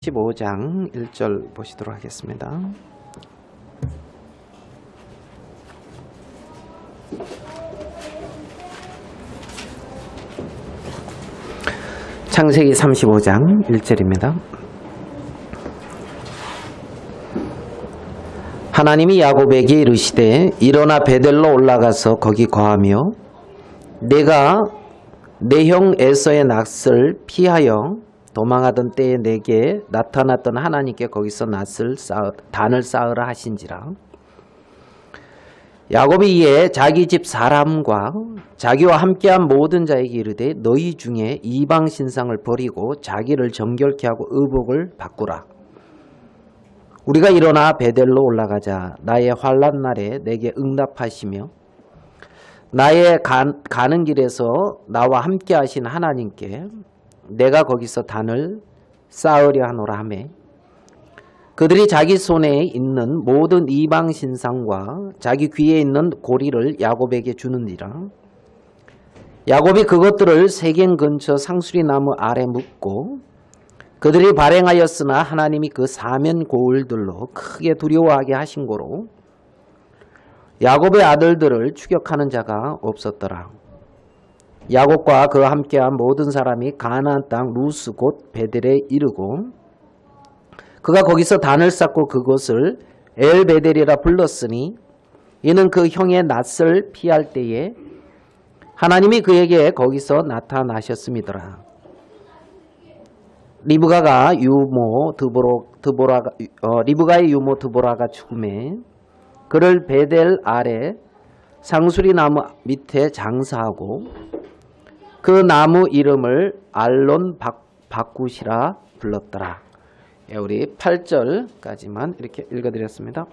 15장 1절 보시도록 하겠습니다. 창세기 35장 1절입니다. 하나님이 야곱에게 이르시되 일어나 베델로 올라가서 거기 거하며 내가 내 형 에서의 낯을 피하여 도망하던 때에 내게 나타났던 하나님께 거기서 단을 쌓으라 하신지라. 야곱이 이에 자기 집 사람과 자기와 함께한 모든 자에게 이르되 너희 중에 이방 신상을 버리고 자기를 정결케 하고 의복을 바꾸라. 우리가 일어나 베델로 올라가자. 나의 환난 날에 내게 응답하시며 나의 가는 길에서 나와 함께 하신 하나님께 내가 거기서 단을 쌓으려 하노라 하매 그들이 자기 손에 있는 모든 이방 신상과 자기 귀에 있는 고리를 야곱에게 주는지라. 야곱이 그것들을 세겜 근처 상수리 나무 아래 묻고 그들이 발행하였으나 하나님이 그 사면 고울들로 크게 두려워하게 하신 고로 야곱의 아들들을 추격하는 자가 없었더라. 야곱과 그와 함께한 모든 사람이 가나안 땅 루스 곧 베델에 이르고 그가 거기서 단을 쌓고 그곳을 엘베델이라 불렀으니 이는 그 형의 낯을 피할 때에 하나님이 그에게 거기서 나타나셨음이더라. 리브가의 유모 드보라가 죽음에 그를 베델 아래 상수리 나무 밑에 장사하고 그 나무 이름을 알론 바굿이라 불렀더라. 예, 우리 8절까지만 이렇게 읽어드렸습니다.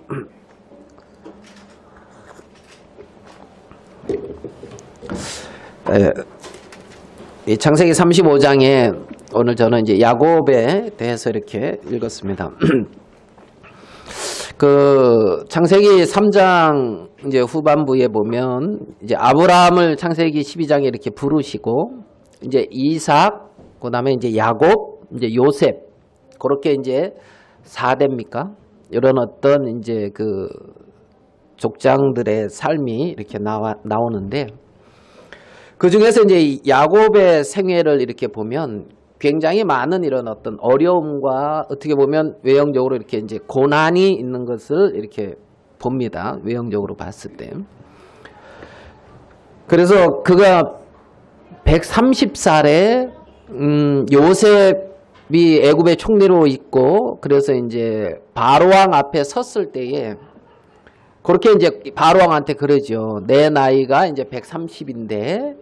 이 창세기 35장에 오늘 저는 이제 야곱에 대해서 이렇게 읽었습니다. 그 창세기 3장 이제 후반부에 보면 이제 아브라함을 창세기 12장에 이렇게 부르시고 이제 이삭, 그다음에 이제 야곱, 이제 요셉 그렇게 이제 4대입니까? 이런 어떤 이제 그 족장들의 삶이 이렇게 나오는데 그 중에서 이제 야곱의 생애를 이렇게 보면 굉장히 많은 이런 어떤 어려움과 어떻게 보면 외형적으로 이렇게 이제 고난이 있는 것을 이렇게 봅니다. 외형적으로 봤을 때. 그래서 그가 130살에 요셉이 애굽의 총리로 있고 그래서 이제 바로왕 앞에 섰을 때에 그렇게 이제 바로왕한테 그러죠. 내 나이가 이제 130인데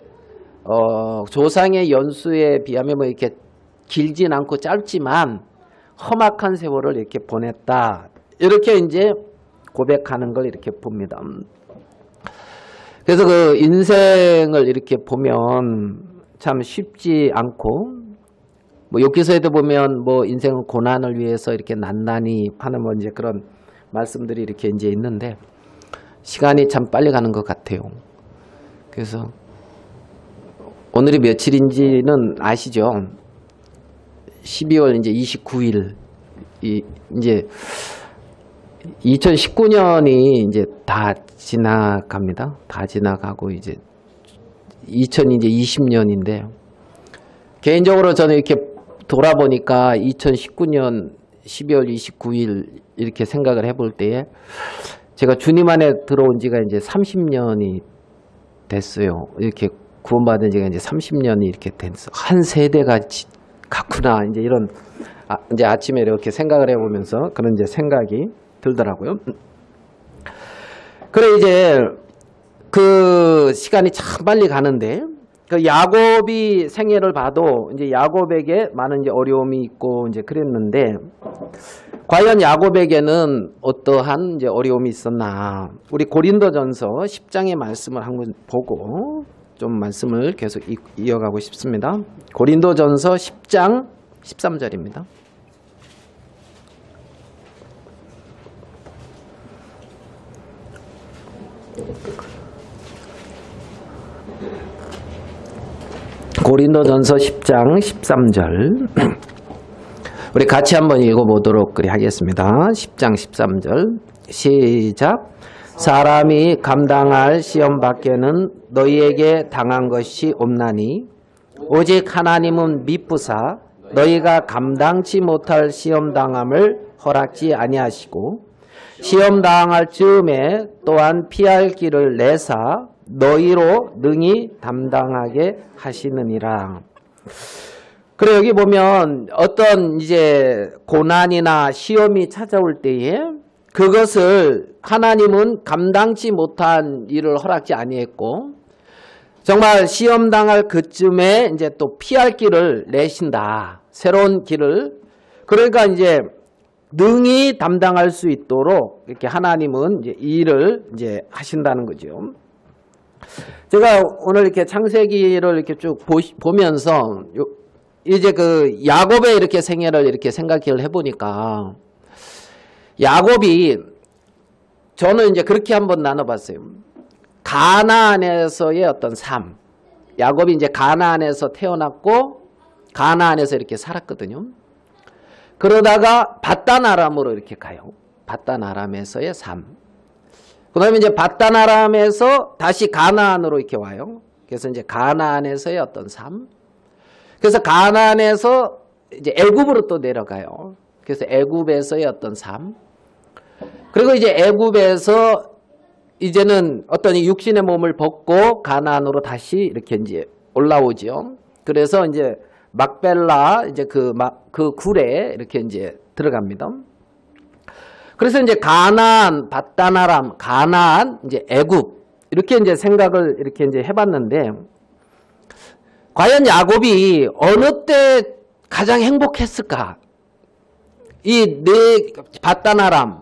조상의 연수에 비하면 뭐 이렇게 길진 않고 짧지만 험악한 세월을 이렇게 보냈다. 이렇게 이제 고백하는 걸 이렇게 봅니다. 그래서 그 인생을 이렇게 보면 참 쉽지 않고 뭐 욥기서에도 보면 뭐 인생은 고난을 위해서 이렇게 난난히 하는 뭐 이제 그런 말씀들이 이렇게 이제 있는데 시간이 참 빨리 가는 것 같아요. 그래서 오늘이 며칠인지는 아시죠? 12월 이제 29일 이제 2019년이 이제 다 지나갑니다. 다 지나가고 이제 2020년인데 개인적으로 저는 이렇게 돌아보니까 2019년 12월 29일 이렇게 생각을 해볼 때에 제가 주님 안에 들어온 지가 이제 30년이 됐어요. 이렇게 구원받은 지가 이제 30년이 이렇게 됐어. 한 세대가 갔구나. 이제 이런 이제 아침에 이렇게 생각을 해보면서 그런 이제 생각이 들더라고요. 그래 이제 그 시간이 참 빨리 가는데 그 야곱이 생애를 봐도 이제 야곱에게 많은 이제 어려움이 있고 이제 그랬는데 과연 야곱에게는 어떠한 이제 어려움이 있었나? 우리 고린도전서 10장의 말씀을 한번 보고 좀 말씀을 계속 이어가고 싶습니다. 고린도전서 10장 13절입니다. 고린도전서 10장 13절 우리 같이 한번 읽어보도록 하겠습니다. 10장 13절 시작. 사람이 감당할 시험 밖에는 너희에게 당한 것이 없나니 오직 하나님은 미쁘사 너희가 감당치 못할 시험 당함을 허락지 아니하시고 시험 당할 즈음에 또한 피할 길을 내사 너희로 능히 담당하게 하시느니라. 그래 여기 보면 어떤 이제 고난이나 시험이 찾아올 때에 그것을 하나님은 감당치 못한 일을 허락지 아니했고 정말 시험 당할 그쯤에 이제 또 피할 길을 내신다. 새로운 길을. 그러니까 이제 능히 담당할 수 있도록 이렇게 하나님은 이제 이 일을 이제 하신다는 거죠. 제가 오늘 이렇게 창세기를 이렇게 쭉 보면서 이제 그 야곱의 이렇게 생애를 이렇게 생각을 해보니까 야곱이 저는 이제 그렇게 한번 나눠봤어요. 가나안에서의 어떤 삶. 야곱이 이제 가나안에서 태어났고 가나안에서 이렇게 살았거든요. 그러다가 밧단 아람으로 이렇게 가요. 밧단 아람에서의 삶. 그 다음에 이제 밧단 아람에서 다시 가나안으로 이렇게 와요. 그래서 이제 가나안에서의 어떤 삶. 그래서 가나안에서 이제 애굽으로 또 내려가요. 그래서 애굽에서의 어떤 삶. 그리고 이제 애굽에서 이제는 어떤 이 육신의 몸을 벗고 가나안으로 다시 이렇게 이제 올라오죠. 그래서 이제 막벨라 이제 그 굴에 이렇게 이제 들어갑니다. 그래서 이제 가나안, 밧단아람, 가나안, 이제 애굽 이렇게 이제 생각을 이렇게 이제 해봤는데 과연 야곱이 어느 때 가장 행복했을까? 이 네 밧단아람,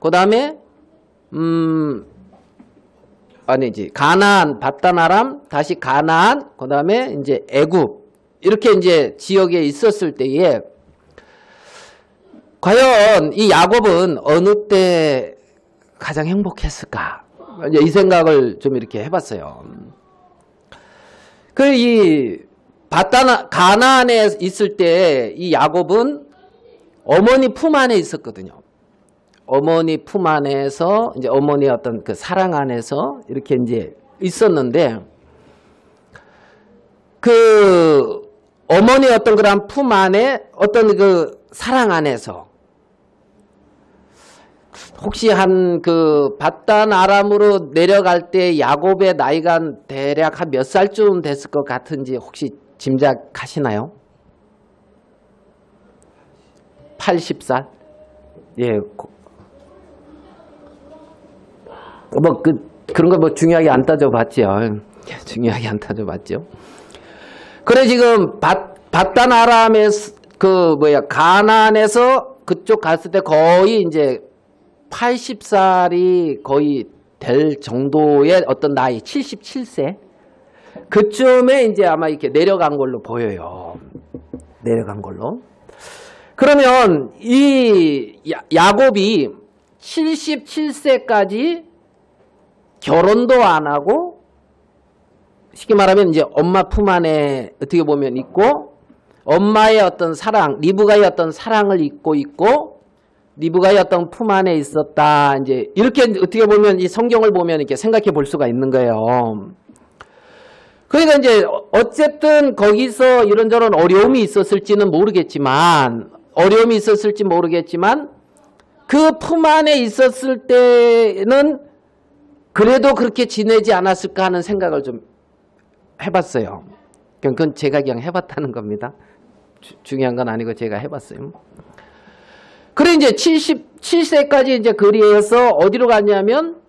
그 다음에 아니지 가나안, 밧단아람, 다시 가나안, 그 다음에 이제 애굽 이렇게 이제 지역에 있었을 때에 과연 이 야곱은 어느 때 가장 행복했을까? 이제 이 생각을 좀 이렇게 해봤어요. 이 가나안에 있을 때 이 야곱은 어머니 품 안에 있었거든요. 어머니 품 안에서 이제 어머니의 어떤 그 사랑 안에서 이렇게 이제 있었는데 그 어머니의 어떤 그런 품 안에 어떤 그 사랑 안에서 혹시 한 그 밧단 아람으로 내려갈 때 야곱의 나이가 대략 한 몇 살쯤 됐을 것 같은지 혹시 짐작하시나요? 80살? 예. 그런 거 뭐 중요하게 안 따져봤죠. 중요하게 안 따져봤죠. 그래 지금 밧단 아람에서 가나안에서 그쪽 갔을 때 거의 이제 80살이 거의 될 정도의 어떤 나이, 77세 그쯤에 이제 아마 이렇게 내려간 걸로 보여요. 내려간 걸로. 그러면 이 야곱이 77세까지 결혼도 안 하고 쉽게 말하면 이제 엄마 품 안에 어떻게 보면 있고 엄마의 어떤 사랑, 리브가의 어떤 사랑을 잊고 있고 리브가의 어떤 품 안에 있었다. 이제 이렇게 어떻게 보면 이 성경을 보면 이렇게 생각해 볼 수가 있는 거예요. 그러니까 이제 어쨌든 거기서 이런저런 어려움이 있었을지는 모르겠지만 그 품 안에 있었을 때는 그래도 그렇게 지내지 않았을까 하는 생각을 좀 해봤어요. 그건 제가 그냥 해봤다는 겁니다. 중요한 건 아니고 제가 해봤어요. 그래 이제 77세까지 이제 거리에서 어디로 갔냐면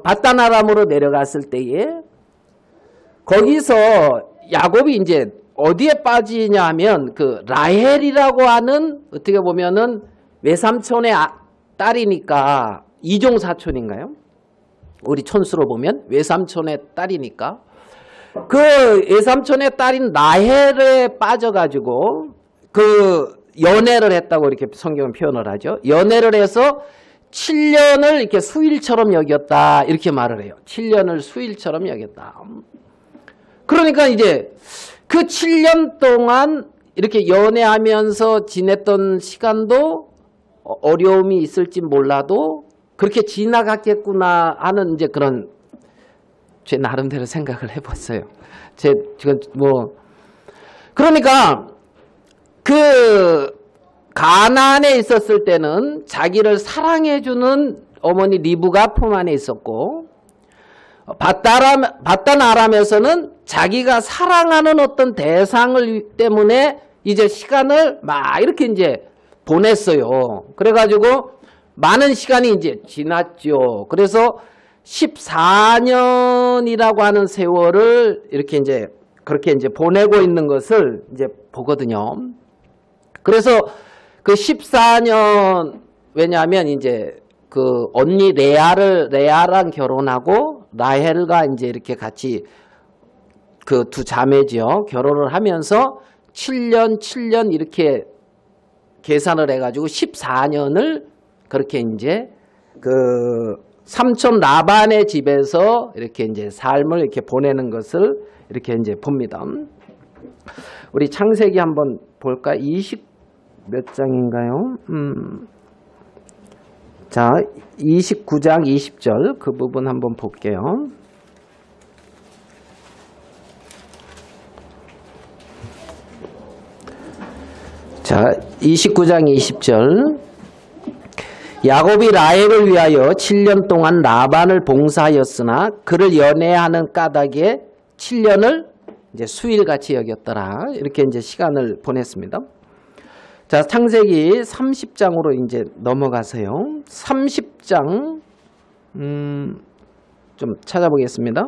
밧단 아람으로 내려갔을 때에 거기서 야곱이 이제 어디에 빠지냐 하면 그 라헬이라고 하는 어떻게 보면은 외삼촌의 딸이니까 이종 사촌인가요? 우리 촌수로 보면 외삼촌의 딸이니까 그 외삼촌의 딸인 라헬에 빠져가지고 그 연애를 했다고 이렇게 성경은 표현을 하죠. 연애를 해서 7년을 이렇게 수일처럼 여겼다 이렇게 말을 해요. 7년을 수일처럼 여겼다. 그러니까 이제 그 7년 동안 이렇게 연애하면서 지냈던 시간도 어려움이 있을지 몰라도 그렇게 지나갔겠구나 하는 이제 그런 제 나름대로 생각을 해봤어요. 지금 그러니까 그 가나안에 있었을 때는 자기를 사랑해주는 어머니 리브가 품 안에 있었고, 바단 아람에서는 자기가 사랑하는 어떤 대상을 때문에 이제 시간을 막 이렇게 이제 보냈어요. 그래가지고 많은 시간이 이제 지났죠. 그래서 14년이라고 하는 세월을 이렇게 이제 그렇게 이제 보내고 있는 것을 이제 보거든요. 그래서 그 14년, 왜냐하면 이제 그 언니 레아랑 결혼하고 라헬과 이제 이렇게 같이 그 두 자매죠. 결혼을 하면서 7년 이렇게 계산을 해가지고 14년을 그렇게 이제 그 삼촌 라반의 집에서 이렇게 이제 삶을 이렇게 보내는 것을 이렇게 이제 봅니다. 우리 창세기 한번 볼까? 20 몇 장인가요? 자, 29장 20절 그 부분 한번 볼게요. 자, 29장 20절. 야곱이 라헬을 위하여 7년 동안 라반을 봉사하였으나 그를 연애하는 까닭에 7년을 이제 수일같이 여겼더라. 이렇게 이제 시간을 보냈습니다. 자, 창세기 30장으로 이제 넘어가세요. 30장 좀 찾아보겠습니다.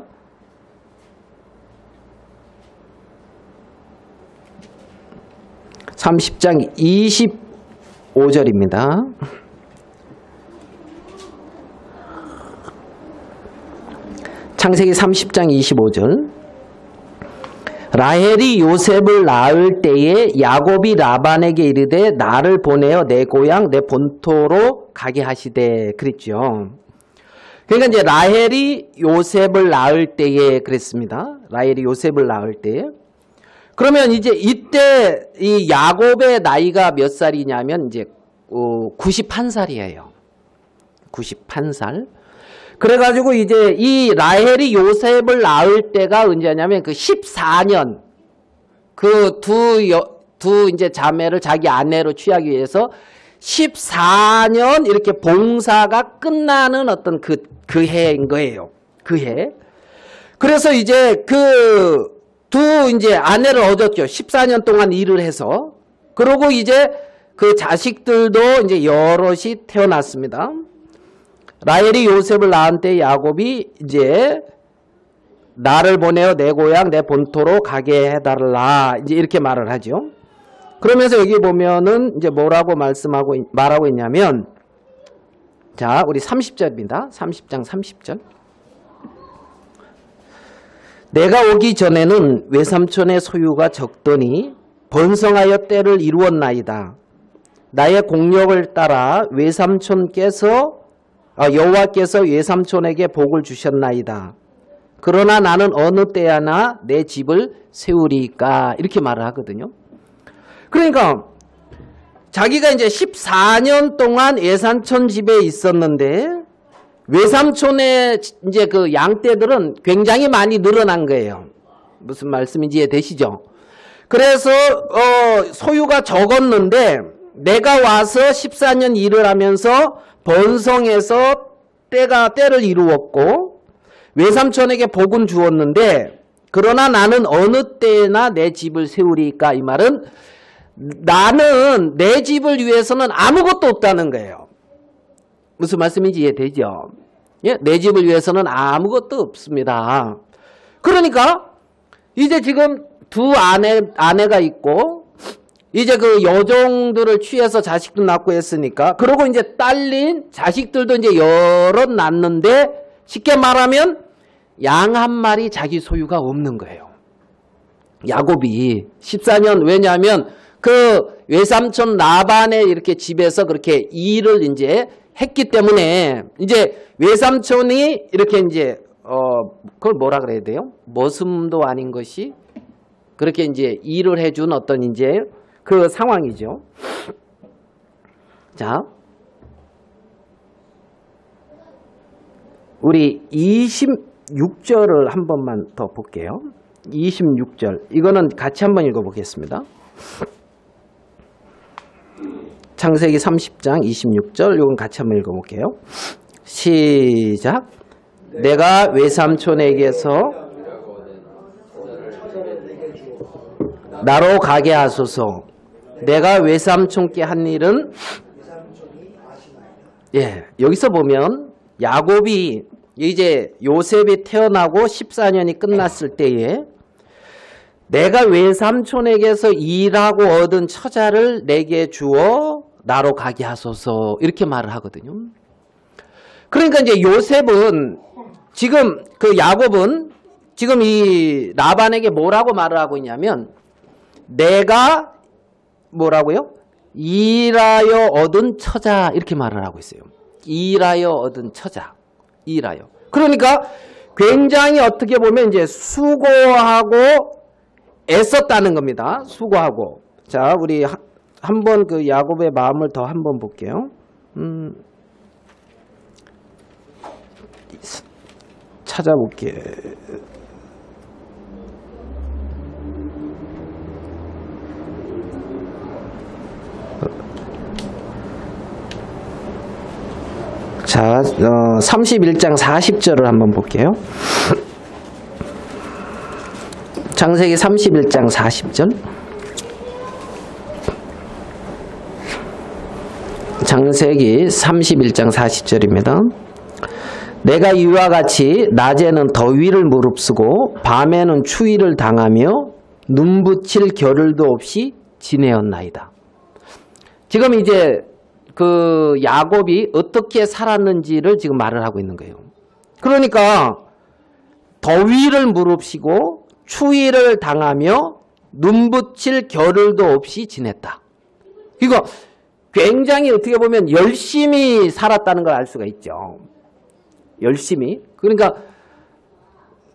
(30장) 25절입니다. 창세기 30장 25절. 라헬이 요셉을 낳을 때에 야곱이 라반에게 이르되 나를 보내어 내 고향 내 본토로 가게 하시되 그랬죠. 그러니까 이제 라헬이 요셉을 낳을 때에 그랬습니다. 라헬이 요셉을 낳을 때에. 그러면 이제 이때 이 야곱의 나이가 몇 살이냐면 이제 91살이에요. 91살. 그래가지고 이제 이 라헬이 요셉을 낳을 때가 언제냐면 그 14년 그 두 이제 자매를 자기 아내로 취하기 위해서 14년 이렇게 봉사가 끝나는 어떤 그 해인 거예요. 그 해. 그래서 이제 그 두 이제 아내를 얻었죠. 14년 동안 일을 해서. 그러고 이제 그 자식들도 이제 여럿이 태어났습니다. 라헬이 요셉을 낳은 때 야곱이 이제 나를 보내어 내 고향 내 본토로 가게 해달라 이제 이렇게 말을 하죠. 그러면서 여기 보면은 이제 뭐라고 말하고 있냐면, 자, 우리 30절입니다. 30장 30절. 내가 오기 전에는 외삼촌의 소유가 적더니 번성하여 때를 이루었나이다. 나의 공력을 따라 여호와께서 외삼촌에게 복을 주셨나이다. 그러나 나는 어느 때야나 내 집을 세우리까 이렇게 말을 하거든요. 그러니까 자기가 이제 14년 동안 외삼촌 집에 있었는데 외삼촌의 이제 그 양떼들은 굉장히 많이 늘어난 거예요. 무슨 말씀인지 이해되시죠? 그래서 소유가 적었는데 내가 와서 14년 일을 하면서 번성해서 때를 이루었고 외삼촌에게 복은 주었는데 그러나 나는 어느 때나 내 집을 세우리까. 이 말은 나는 내 집을 위해서는 아무것도 없다는 거예요. 무슨 말씀인지 이해되죠? 예? 내 집을 위해서는 아무것도 없습니다. 그러니까 이제 지금 두 아내가 있고 이제 그 여종들을 취해서 자식도 낳고 했으니까, 그러고 이제 딸린 자식들도 이제 여럿 낳는데 쉽게 말하면 양 한 마리 자기 소유가 없는 거예요. 야곱이 14년, 왜냐하면 그 외삼촌 라반의 이렇게 집에서 그렇게 일을 이제 했기 때문에 이제 외삼촌이 이렇게 이제 그걸 뭐라 그래야 돼요? 머슴도 아닌 것이 그렇게 이제 일을 해준 어떤 이제 그 상황이죠. 자, 우리 26절을 한 번만 더 볼게요. 26절. 이거는 같이 한번 읽어보겠습니다. 창세기 30장 26절. 이건 같이 한번 읽어볼게요. 시작. 내가 외삼촌에게서 나로 가게 하소서. 내가 외삼촌께 한 일은, 예, 여기서 보면 야곱이 이제 요셉이 태어나고 14년이 끝났을 때에 내가 외삼촌에게서 일하고 얻은 처자를 내게 주어 나로 가게 하소서, 이렇게 말을 하거든요. 그러니까 이제 요셉은 지금 그 야곱은 지금 이 라반에게 뭐라고 말을 하고 있냐면, 내가 뭐라고요? 일하여 얻은 처자, 이렇게 말을 하고 있어요. 일하여 얻은 처자. 일하여. 그러니까 굉장히 어떻게 보면 이제 수고하고 애썼다는 겁니다. 수고하고. 자, 우리 한번 그 야곱의 마음을 더 한번 볼게요. 찾아볼게. 자, 31장 40절을 한번 볼게요. 창세기 31장 40절. 창세기 31장 40절입니다. 내가 이와 같이 낮에는 더위를 무릅쓰고 밤에는 추위를 당하며 눈붙일 겨를도 없이 지내었나이다. 지금 이제 그 야곱이 어떻게 살았는지를 지금 말을 하고 있는 거예요. 그러니까 더위를 무릅쓰고 추위를 당하며 눈붙일 겨를도 없이 지냈다. 이거 굉장히 어떻게 보면 열심히 살았다는 걸 알 수가 있죠. 열심히. 그러니까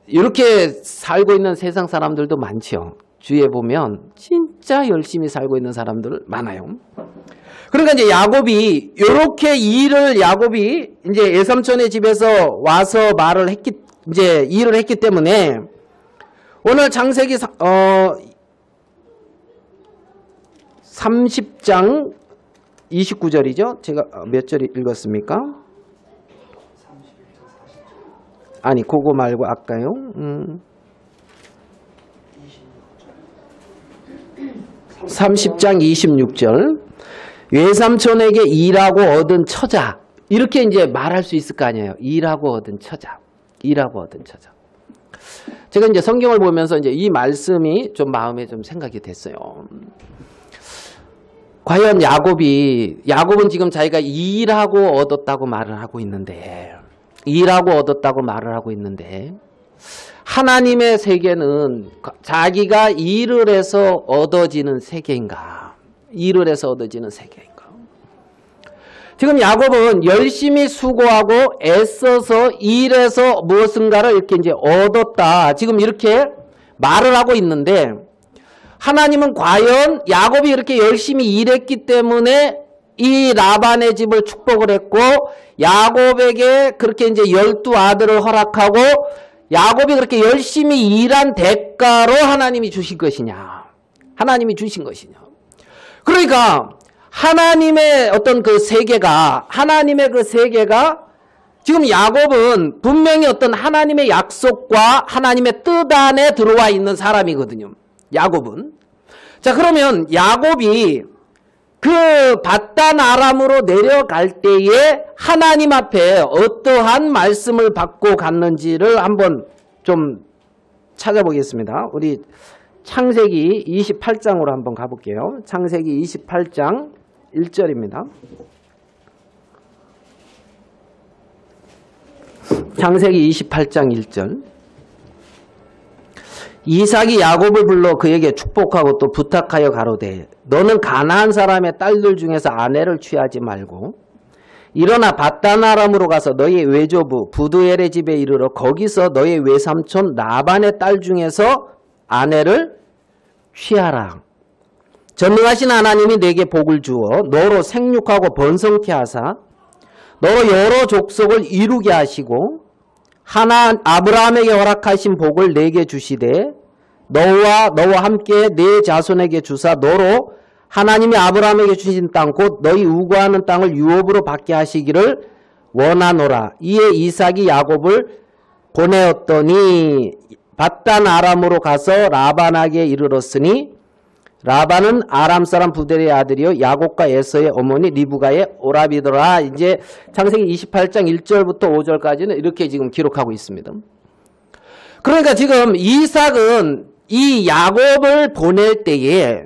이렇게 살고 있는 세상 사람들도 많죠. 주위에 보면 진짜 열심히 살고 있는 사람들 많아요. 그러니까 이제 야곱이 이렇게 야곱이 이제 외삼촌의 집에서 와서 이제 일을 했기 때문에 오늘 창세기 30장 29절이죠. 제가 몇 절 읽었습니까? 아니, 그거 말고 아까요. 30장 26절. 외삼촌에게 일하고 얻은 처자. 이렇게 이제 말할 수 있을 거 아니에요. 일하고 얻은 처자. 일하고 얻은 처자. 제가 이제 성경을 보면서 이제 이 말씀이 좀 마음에 좀 생각이 됐어요. 과연 야곱은 지금 자기가 일하고 얻었다고 말을 하고 있는데, 하나님의 세계는 자기가 일을 해서 얻어지는 세계인가? 일을 해서 얻어지는 세계인가? 지금 야곱은 열심히 수고하고 애써서 일해서 무엇인가를 이렇게 이제 얻었다. 지금 이렇게 말을 하고 있는데, 하나님은 과연 야곱이 이렇게 열심히 일했기 때문에 이 라반의 집을 축복을 했고, 야곱에게 그렇게 이제 12아들을 허락하고, 야곱이 그렇게 열심히 일한 대가로 하나님이 주신 것이냐? 하나님이 주신 것이냐? 그러니까 하나님의 어떤 그 세계가 지금 야곱은 분명히 어떤 하나님의 약속과 하나님의 뜻 안에 들어와 있는 사람이거든요. 야곱은. 자, 그러면 야곱이 그 바단 아람으로 내려갈 때에 하나님 앞에 어떠한 말씀을 받고 갔는지를 한번 좀 찾아보겠습니다. 우리 창세기 28장으로 한번 가볼게요. 창세기 28장 1절입니다. 창세기 28장 1절. 이삭이 야곱을 불러 그에게 축복하고 또 부탁하여 가로되 너는 가나안 사람의 딸들 중에서 아내를 취하지 말고 일어나 바단 아람으로 가서 너의 외조부 부두엘의 집에 이르러 거기서 너의 외삼촌 라반의 딸 중에서 아내를 취하라. 전능하신 하나님이 내게 복을 주어 너로 생육하고 번성케 하사 너로 여러 족속을 이루게 하시고 아브라함에게 허락하신 복을 내게 주시되 너와 함께 내 자손에게 주사 너로 하나님이 아브라함에게 주신 땅 곧 너희 우거하는 땅을 유업으로 받게 하시기를 원하노라. 이에 이삭이 야곱을 보내었더니 밧단 아람으로 가서 라반에게 이르렀으니 라반은 아람 사람 부델의 아들이요 야곱과 에서의 어머니 리브가의 오라비더라. 이제 창세기 28장 1절부터 5절까지는 이렇게 지금 기록하고 있습니다. 그러니까 지금 이삭은 이 야곱을 보낼 때에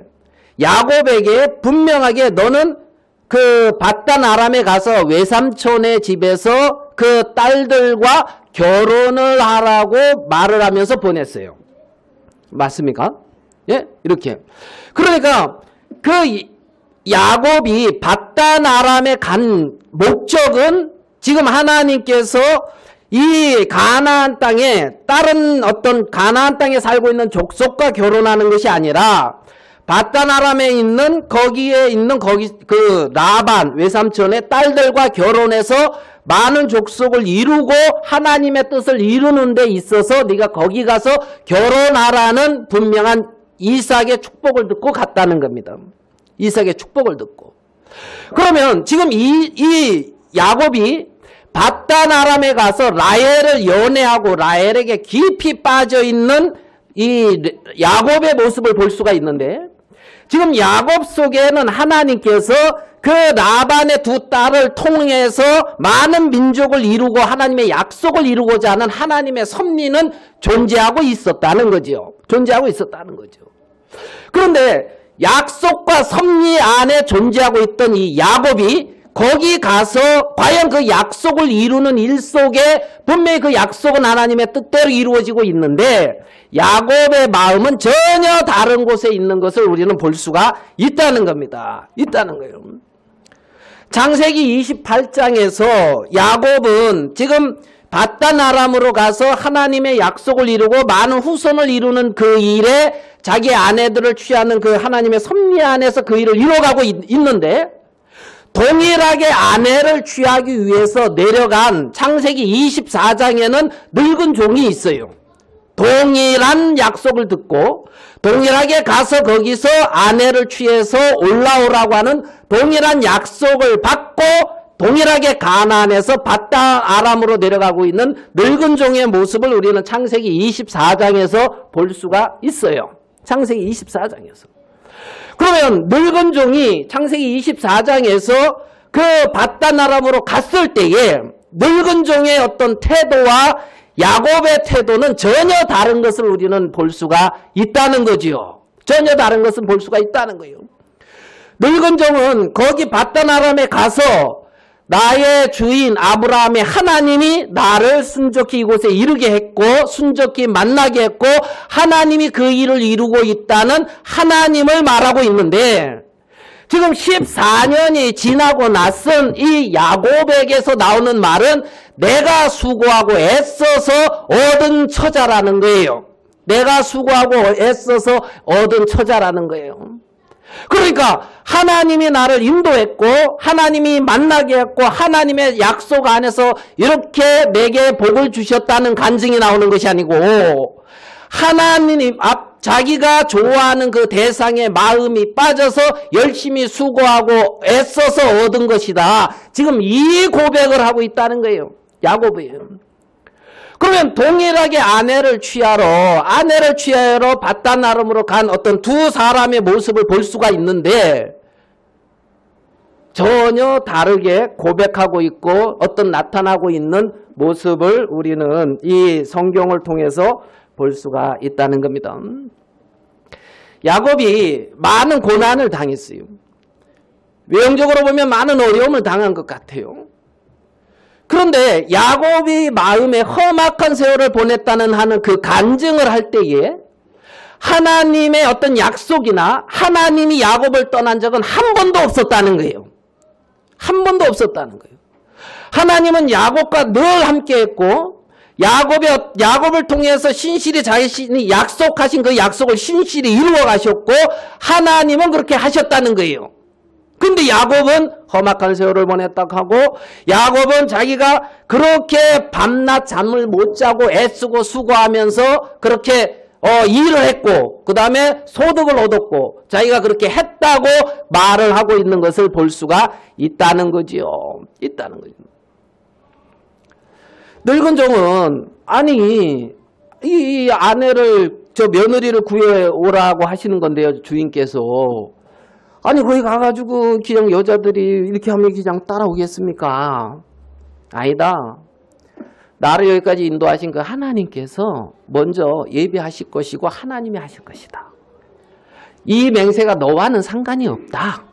야곱에게 분명하게 너는 그 밧단 아람에 가서 외삼촌의 집에서 그 딸들과 결혼을 하라고 말을 하면서 보냈어요. 맞습니까? 예? 이렇게. 그러니까 그 야곱이 밧단 아람에 간 목적은 지금 하나님께서 이 가나안 땅에 다른 어떤 가나안 땅에 살고 있는 족속과 결혼하는 것이 아니라 밧단 아람에 있는 거기에 있는 그 라반 외삼촌의 딸들과 결혼해서 많은 족속을 이루고 하나님의 뜻을 이루는 데 있어서 네가 거기 가서 결혼하라는 분명한 이삭의 축복을 듣고 갔다는 겁니다. 이삭의 축복을 듣고. 그러면 지금 이 야곱이 밧단 아람에 가서 라헬을 연애하고 라헬에게 깊이 빠져있는 이 야곱의 모습을 볼 수가 있는데 지금 야곱 속에는 하나님께서 그 라반의 두 딸을 통해서 많은 민족을 이루고 하나님의 약속을 이루고자 하는 하나님의 섭리는 존재하고 있었다는 거죠. 존재하고 있었다는 거죠. 그런데 약속과 섭리 안에 존재하고 있던 이 야곱이 거기 가서 과연 그 약속을 이루는 일 속에 분명히 그 약속은 하나님의 뜻대로 이루어지고 있는데 야곱의 마음은 전혀 다른 곳에 있는 것을 우리는 볼 수가 있다는 겁니다. 있다는 거예요. 창세기 28장에서 야곱은 지금 밧단 아람으로 가서 하나님의 약속을 이루고 많은 후손을 이루는 그 일에 자기 아내들을 취하는 그 하나님의 섭리 안에서 그 일을 이뤄가고 있는데 동일하게 아내를 취하기 위해서 내려간 창세기 24장에는 늙은 종이 있어요. 동일한 약속을 듣고 동일하게 가서 거기서 아내를 취해서 올라오라고 하는 동일한 약속을 받고 동일하게 가나안에서 밧단 아람으로 내려가고 있는 늙은 종의 모습을 우리는 창세기 24장에서 볼 수가 있어요. 창세기 24장에서. 그러면 늙은 종이 창세기 24장에서 그 밧단 아람으로 갔을 때에 늙은 종의 어떤 태도와 야곱의 태도는 전혀 다른 것을 우리는 볼 수가 있다는 거지요. 전혀 다른 것을 볼 수가 있다는 거예요. 늙은 종은 거기 밧단 아람에 가서 나의 주인 아브라함의 하나님이 나를 순적히 이곳에 이르게 했고 순적히 만나게 했고 하나님이 그 일을 이루고 있다는 하나님을 말하고 있는데 지금 14년이 지나고 나선 이 야곱에게서 나오는 말은 내가 수고하고 애써서 얻은 처자라는 거예요. 내가 수고하고 애써서 얻은 처자라는 거예요. 그러니까 하나님이 나를 인도했고 하나님이 만나게 했고 하나님의 약속 안에서 이렇게 내게 복을 주셨다는 간증이 나오는 것이 아니고 하나님 자기가 좋아하는 그 대상의 마음이 빠져서 열심히 수고하고 애써서 얻은 것이다. 지금 이 고백을 하고 있다는 거예요. 야곱이. 그러면 동일하게 아내를 취하러 밧단 아람으로 간 어떤 두 사람의 모습을 볼 수가 있는데 전혀 다르게 고백하고 있고 어떤 나타나고 있는 모습을 우리는 이 성경을 통해서 볼 수가 있다는 겁니다. 야곱이 많은 고난을 당했어요. 외형적으로 보면 많은 어려움을 당한 것 같아요. 그런데 야곱이 마음에 험악한 세월을 보냈다는 하는 그 간증을 할 때에 하나님의 어떤 약속이나 하나님이 야곱을 떠난 적은 한 번도 없었다는 거예요. 한 번도 없었다는 거예요. 하나님은 야곱과 늘 함께했고 야곱을 통해서 신실히 자신이 약속하신 그 약속을 신실히 이루어 가셨고 하나님은 그렇게 하셨다는 거예요. 근데 야곱은 험악한 세월을 보냈다 하고 야곱은 자기가 그렇게 밤낮 잠을 못 자고 애쓰고 수고하면서 그렇게 일을 했고 그 다음에 소득을 얻었고 자기가 그렇게 했다고 말을 하고 있는 것을 볼 수가 있다는 거지요. 있다는 거죠. 늙은 종은 아니 이 아내를 저 며느리를 구해오라고 하시는 건데요. 주인께서 아니 거기 가가지고 그냥 여자들이 이렇게 하면 그냥 따라오겠습니까? 아니다. 나를 여기까지 인도하신 그 하나님께서 먼저 예비하실 것이고 하나님이 하실 것이다. 이 맹세가 너와는 상관이 없다.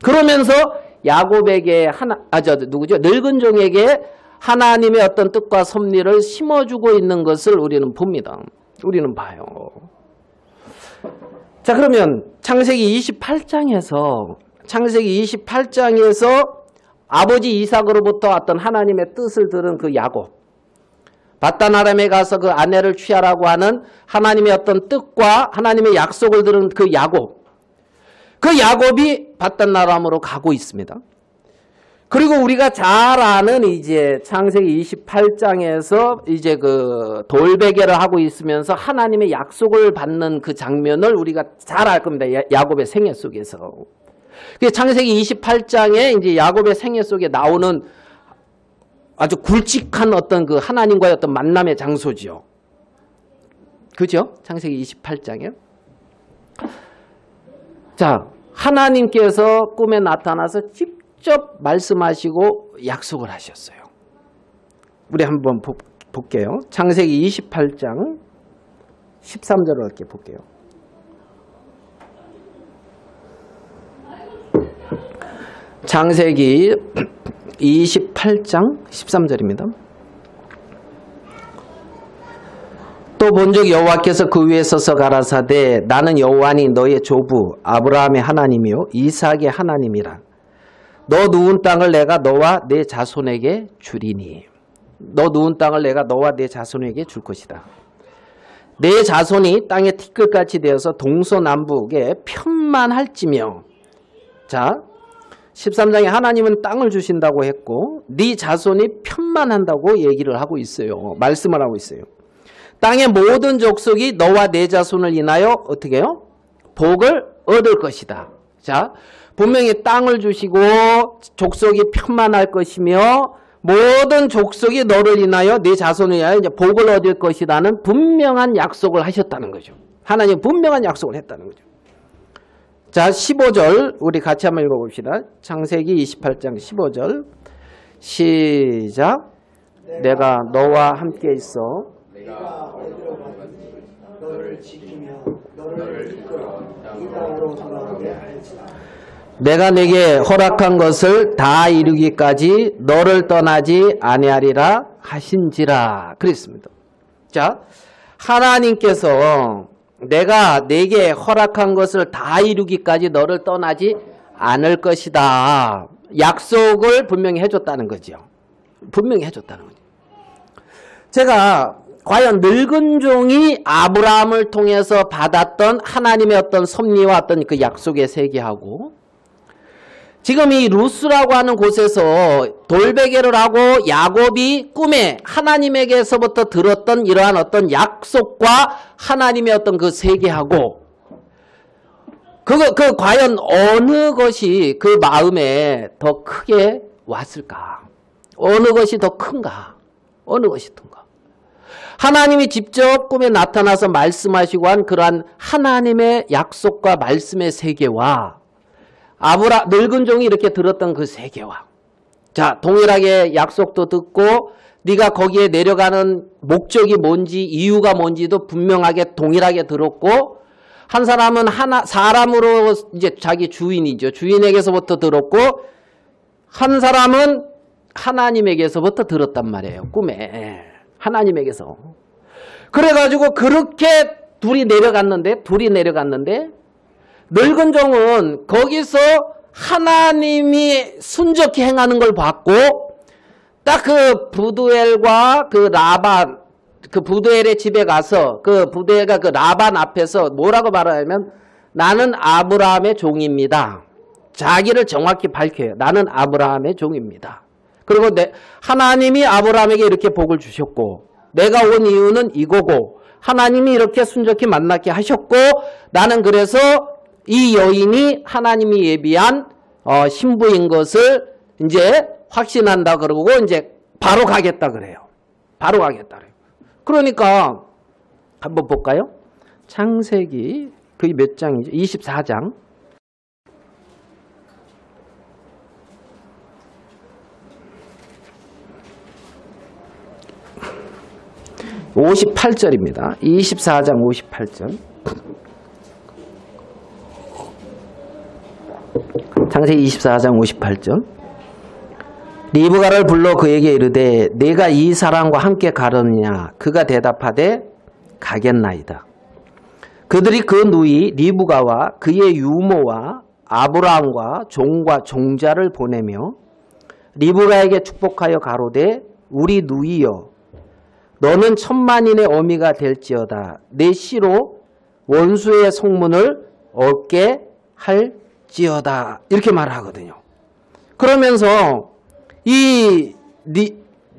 그러면서 야곱에게 늙은 종에게 하나님의 어떤 뜻과 섭리를 심어주고 있는 것을 우리는 봅니다. 우리는 봐요. 자, 그러면 창세기 28장에서 아버지 이삭으로부터 어떤 하나님의 뜻을 들은 그 야곱, 바단 아람에 가서 그 아내를 취하라고 하는 하나님의 어떤 뜻과 하나님의 약속을 들은 그 야곱이 바단 아람으로 가고 있습니다. 그리고 우리가 잘 아는 이제 창세기 28장에서 이제 그 돌베개를 하고 있으면서 하나님의 약속을 받는 그 장면을 우리가 잘 알 겁니다. 야곱의 생애 속에서. 창세기 28장에 이제 야곱의 생애 속에 나오는 아주 굵직한 어떤 그 하나님과의 어떤 만남의 장소지요. 그죠? 창세기 28장에. 자, 하나님께서 꿈에 나타나서 직접 말씀하시고 약속을 하셨어요. 우리 한번 볼게요. 창세기 28장 13절을 이렇게 볼게요. 창세기 28장 13절입니다. 또 본즉 여호와께서 그 위에 서서 가라사대 나는 여호와니 너의 조부 아브라함의 하나님이요 이삭의 하나님이라. 너 누운 땅을 내가 너와 내 자손에게 주리니. 너 누운 땅을 내가 너와 내 자손에게 줄 것이다. 내 자손이 땅의 티끌같이 되어서 동서남북에 편만할지며. 자, 13장에 하나님은 땅을 주신다고 했고 네 자손이 편만한다고 얘기를 하고 있어요. 말씀을 하고 있어요. 땅의 모든 족속이 너와 내 자손을 인하여 어떻게 해요? 복을 얻을 것이다. 자, 분명히 땅을 주시고 족속이 편만할 것이며 모든 족속이 너를 인하여 네 자손을 인하여 이제 복을 얻을 것이라는 분명한 약속을 하셨다는 거죠. 하나님 분명한 약속을 했다는 거죠. 자, 15절 우리 같이 한번 읽어봅시다. 창세기 28장 15절 시작. 내가 너와 함께 있어 내가 어디로 가든지 너를 지키며 너를 이끌어 이 땅으로 돌아오게 할지라. 내가 내게 허락한 것을 다 이루기까지 너를 떠나지 아니하리라 하신지라 그랬습니다. 자, 하나님께서 내가 내게 허락한 것을 다 이루기까지 너를 떠나지 않을 것이다. 약속을 분명히 해줬다는 거죠. 분명히 해줬다는 거죠. 제가 과연 늙은 종이 아브라함을 통해서 받았던 하나님의 어떤 섭리와 어떤 그 약속의 세계하고 지금 이 루스라고 하는 곳에서 돌베개를 하고 야곱이 꿈에 하나님에게서부터 들었던 이러한 어떤 약속과 하나님의 어떤 그 세계하고 그 과연 어느 것이 그 마음에 더 크게 왔을까? 어느 것이 더 큰가? 어느 것이 큰가? 하나님이 직접 꿈에 나타나서 말씀하시고 한 그러한 하나님의 약속과 말씀의 세계와 늙은 종이 이렇게 들었던 그 세계와 자, 동일하게 약속도 듣고 네가 거기에 내려가는 목적이 뭔지 이유가 뭔지도 분명하게 동일하게 들었고 한 사람은 사람으로 이제 자기 주인이죠. 주인에게서부터 들었고 한 사람은 하나님에게서부터 들었단 말이에요. 꿈에 하나님에게서. 그래가지고 그렇게 둘이 내려갔는데 늙은 종은 거기서 하나님이 순적히 행하는 걸 봤고 딱 그 부두엘과 그 라반, 그 부두엘의 집에 가서 그 부두엘과 그 라반 앞에서 뭐라고 말하냐면 나는 아브라함의 종입니다. 자기를 정확히 밝혀요. 나는 아브라함의 종입니다. 그리고 하나님이 아브라함에게 이렇게 복을 주셨고 내가 온 이유는 이거고 하나님이 이렇게 순적히 만나게 하셨고 나는 그래서 이 여인이 하나님이 예비한 신부인 것을 이제 확신한다 그러고 이제 바로 가겠다 그래요. 바로 가겠다 그래요. 그러니까 한번 볼까요? 창세기 그게 몇 장이죠? 24장. 58절입니다. 24장 58절. 창세기 24장 58절. 리브가를 불러 그에게 이르되 내가 이 사람과 함께 가느냐? 그가 대답하되 가겠나이다. 그들이 그 누이 리브가와 그의 유모와 아브라함과 종과 종자를 보내며 리브가에게 축복하여 가로되 우리 누이여 너는 1000만인의 어미가 될지어다. 내 씨로 원수의 성문을 얻게 할지어다. 이렇게 말하거든요. 그러면서 이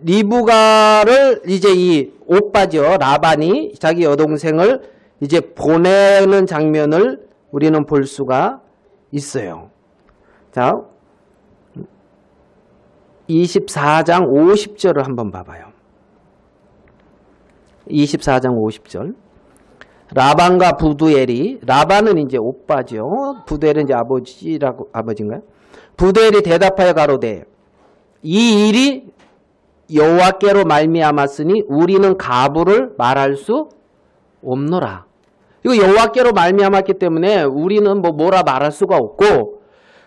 리브가를 이제 이 오빠죠. 라반이 자기 여동생을 이제 보내는 장면을 우리는 볼 수가 있어요. 자, 24장 50절을 한번 봐봐요. 24장 50절. 라반과 부두엘이, 라반은 이제 오빠죠. 부두엘은 이제 아버지인가요? 부두엘이 대답하여 가로되 이 일이 여호와께로 말미암았으니 우리는 가부를 말할 수 없노라. 이거 여호와께로 말미암았기 때문에 우리는 뭐라 말할 수가 없고,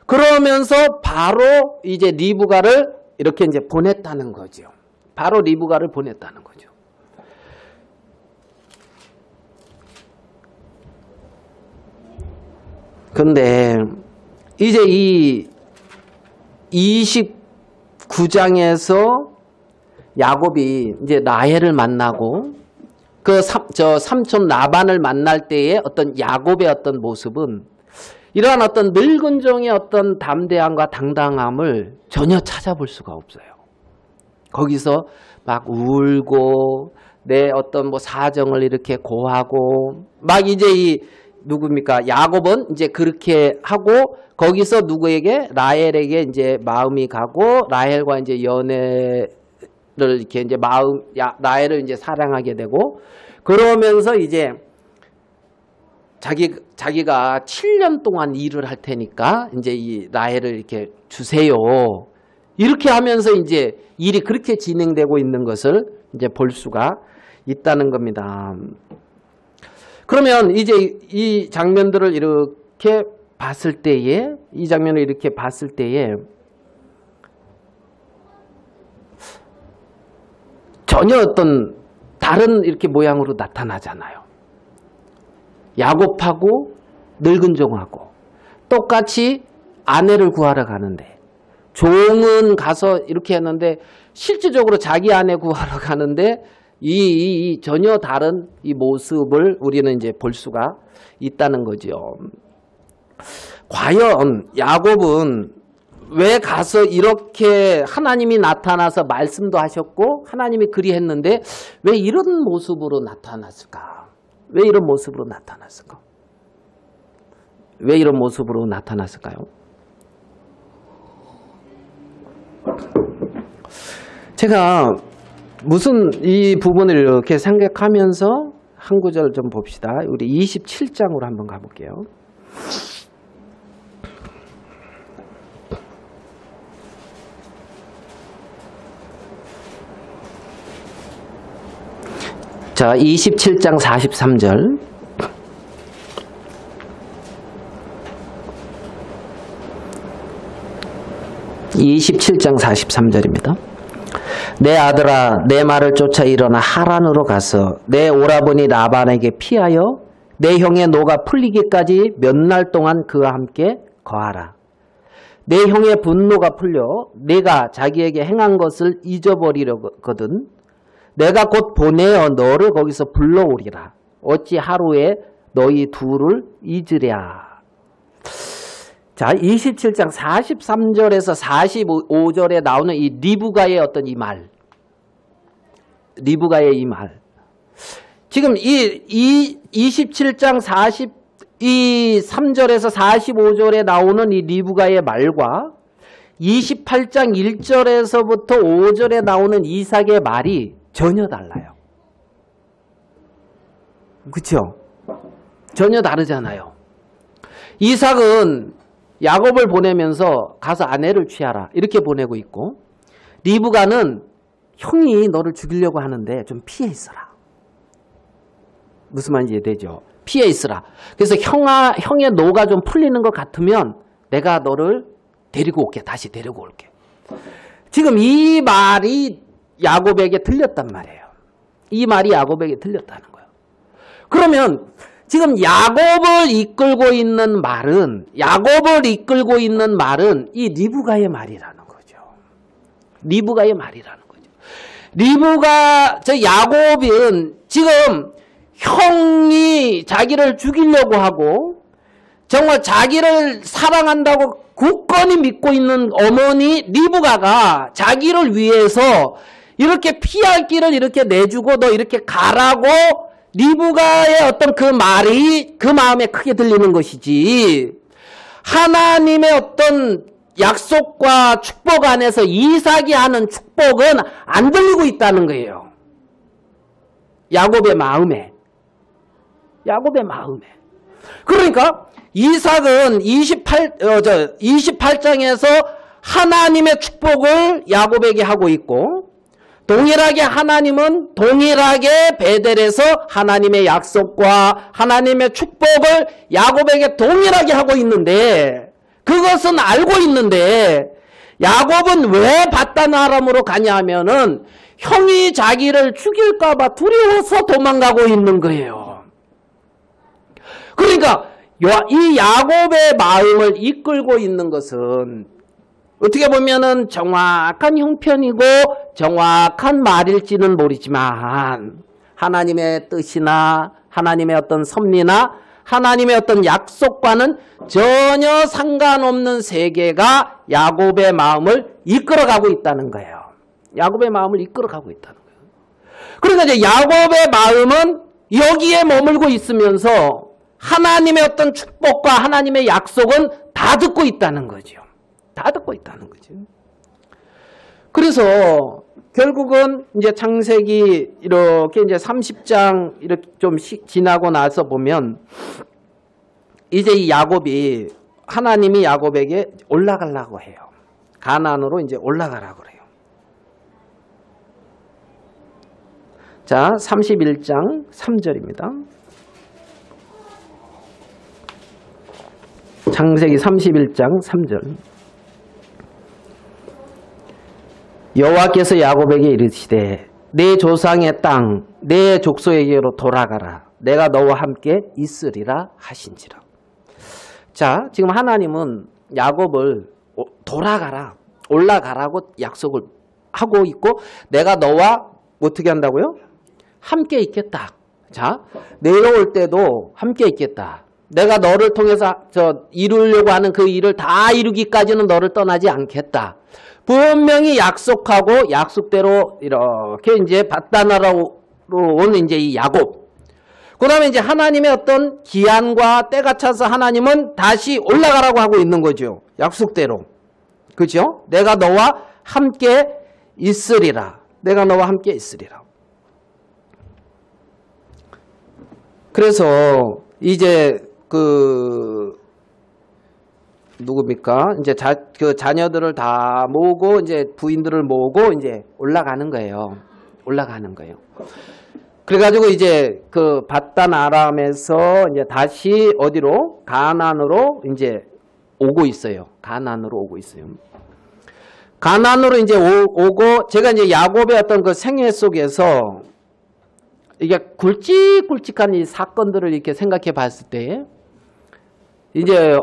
그러면서 바로 이제 리브가를 이렇게 이제 보냈다는 거죠. 바로 리브가를 보냈다는 거죠. 근데 이제 이 29장에서 야곱이 이제 라헬을 만나고 그 삼촌 라반을 만날 때의 어떤 야곱의 어떤 모습은 이러한 어떤 늙은 종의 어떤 담대함과 당당함을 전혀 찾아볼 수가 없어요. 거기서 막 울고 내 어떤 뭐 사정을 이렇게 고하고 막 이제 이 누굽니까? 야곱은 이제 그렇게 하고 거기서 누구에게? 라헬에게 이제 마음이 가고 라헬과 이제 연애를 이렇게 이제 라헬을 이제 사랑하게 되고, 그러면서 이제 자기가 7년 동안 일을 할 테니까 이제 이 라헬을 이렇게 주세요. 이렇게 하면서 이제 일이 그렇게 진행되고 있는 것을 이제 볼 수가 있다는 겁니다. 그러면 이제 이 장면들을 이렇게 봤을 때에, 이 장면을 이렇게 봤을 때에 전혀 어떤 다른 이렇게 모양으로 나타나잖아요. 야곱하고 늙은 종하고 똑같이 아내를 구하러 가는데, 종은 가서 이렇게 했는데 실질적으로 자기 아내 구하러 가는데 이 전혀 다른 이 모습을 우리는 이제 볼 수가 있다는 거죠. 과연 야곱은 왜 가서 이렇게 하나님이 나타나서 말씀도 하셨고 하나님이 그리했는데 왜 이런 모습으로 나타났을까? 왜 이런 모습으로 나타났을까? 왜 이런 모습으로 나타났을까요? 제가 무슨 이 부분을 이렇게 생각하면서 한 구절 좀 봅시다. 우리 27장으로 한번 가볼게요. 자, 27장 43절. (27장 43절입니다) 내 아들아 내 말을 쫓아 일어나 하란으로 가서 내 오라버니 라반에게 피하여 내 형의 노가 풀리기까지 몇 날 동안 그와 함께 거하라. 내 형의 분노가 풀려 내가 자기에게 행한 것을 잊어버리려거든. 내가 곧 보내어 너를 거기서 불러오리라. 어찌 하루에 너희 둘을 잊으랴. 자, 27장 43절에서 45절에 나오는 이 리브가의 어떤 이 말. 리브가의 이 말. 지금 이 27장 3절에서 45절에 나오는 이 리브가의 말과 28장 1절에서부터 5절에 나오는 이삭의 말이 전혀 달라요. 그렇죠? 전혀 다르잖아요. 이삭은 야곱을 보내면서 가서 아내를 취하라 이렇게 보내고 있고, 리브가는 형이 너를 죽이려고 하는데 좀 피해 있어라. 무슨 말인지 이해되죠? 피해 있으라. 그래서 형의 노가 좀 풀리는 것 같으면 내가 너를 데리고 올게. 다시 데리고 올게. 지금 이 말이 야곱에게 들렸단 말이에요. 이 말이 야곱에게 들렸다는 거예요. 그러면 지금 야곱을 이끌고 있는 말은 이 리브가의 말이라는 거죠. 리브가의 말이라는 거죠. 야곱은 지금 형이 자기를 죽이려고 하고 정말 자기를 사랑한다고 굳건히 믿고 있는 어머니 리브가가 자기를 위해서 이렇게 피할 길을 이렇게 내주고 너 이렇게 가라고, 리브가의 어떤 그 말이 그 마음에 크게 들리는 것이지, 하나님의 어떤 약속과 축복 안에서 이삭이 하는 축복은 안 들리고 있다는 거예요. 야곱의 마음에. 그러니까 이삭은 28장에서 하나님의 축복을 야곱에게 하고 있고, 동일하게 하나님은 동일하게 베델에서 하나님의 약속과 하나님의 축복을 야곱에게 동일하게 하고 있는데, 그것은 알고 있는데 야곱은 왜 바단 아람으로 가냐 하면은 형이 자기를 죽일까 봐 두려워서 도망가고 있는 거예요. 그러니까 이 야곱의 마음을 이끌고 있는 것은 어떻게 보면은 정확한 형편이고 정확한 말일지는 모르지만, 하나님의 뜻이나 하나님의 어떤 섭리나 하나님의 어떤 약속과는 전혀 상관없는 세계가 야곱의 마음을 이끌어가고 있다는 거예요. 야곱의 마음을 이끌어가고 있다는 거예요. 그러니까 이제 야곱의 마음은 여기에 머물고 있으면서 하나님의 어떤 축복과 하나님의 약속은 다 듣고 있다는 거죠. 다 듣고 있다는 거죠. 그래서 결국은 이제 창세기 이렇게 이제 30장 이렇게 좀 지나고 나서 보면 이제 이 야곱이, 하나님이 야곱에게 올라가려고 해요. 가나안으로 이제 올라가라고 그래요. 자, 31장 3절입니다. 창세기 31장 3절. 여호와께서 야곱에게 이르시되 내 조상의 땅 내 족속에게로 돌아가라. 내가 너와 함께 있으리라 하신지라. 자, 지금 하나님은 야곱을 돌아가라, 올라가라고 약속을 하고 있고, 내가 너와 어떻게 한다고요? 함께 있겠다. 자, 내려올 때도 함께 있겠다. 내가 너를 통해서 이루려고 하는 그 일을 다 이루기까지는 너를 떠나지 않겠다. 분명히 약속하고 약속대로 이렇게 이제 바다나라로 온 이제 이 야곱. 그 다음에 이제 하나님의 어떤 기한과 때가 차서 하나님은 다시 올라가라고 하고 있는 거죠. 약속대로. 그죠? 내가 너와 함께 있으리라. 내가 너와 함께 있으리라. 그래서 이제 누굽니까? 이제 자녀들을 다 모으고 이제 부인들을 모으고 이제 올라가는 거예요. 그래가지고 이제 그 바단 아람에서 이제 다시 어디로? 가나안으로 이제 오고 있어요. 가나안으로 이제 오고, 제가 이제 야곱의 어떤 그 생애 속에서 이게 굵직굵직한 이 사건들을 이렇게 생각해 봤을 때, 이제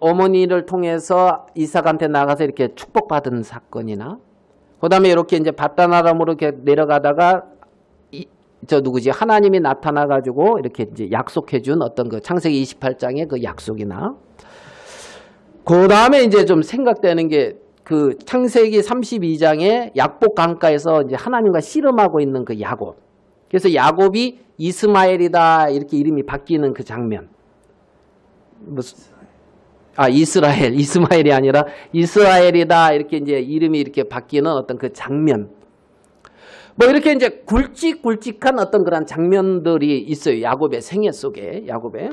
어머니를 통해서 이삭한테 나가서 이렇게 축복받은 사건이나, 그 다음에 이렇게 이제 바다나람으로 이렇게 내려가다가, 하나님이 나타나가지고 이렇게 이제 약속해준 어떤 그 창세기 28장의 그 약속이나, 그 다음에 이제 좀 생각되는 게 그 창세기 32장의 약복 강가에서 이제 하나님과 씨름하고 있는 그 야곱. 그래서 야곱이 이스마엘이다 이렇게 이름이 바뀌는 그 장면. 이스마엘이 아니라 이스라엘이다 이렇게 이제 이름이 이렇게 바뀌는 어떤 그 장면. 뭐 이렇게 이제 굵직굵직한 어떤 그런 장면들이 있어요. 야곱의 생애 속에, 야곱의.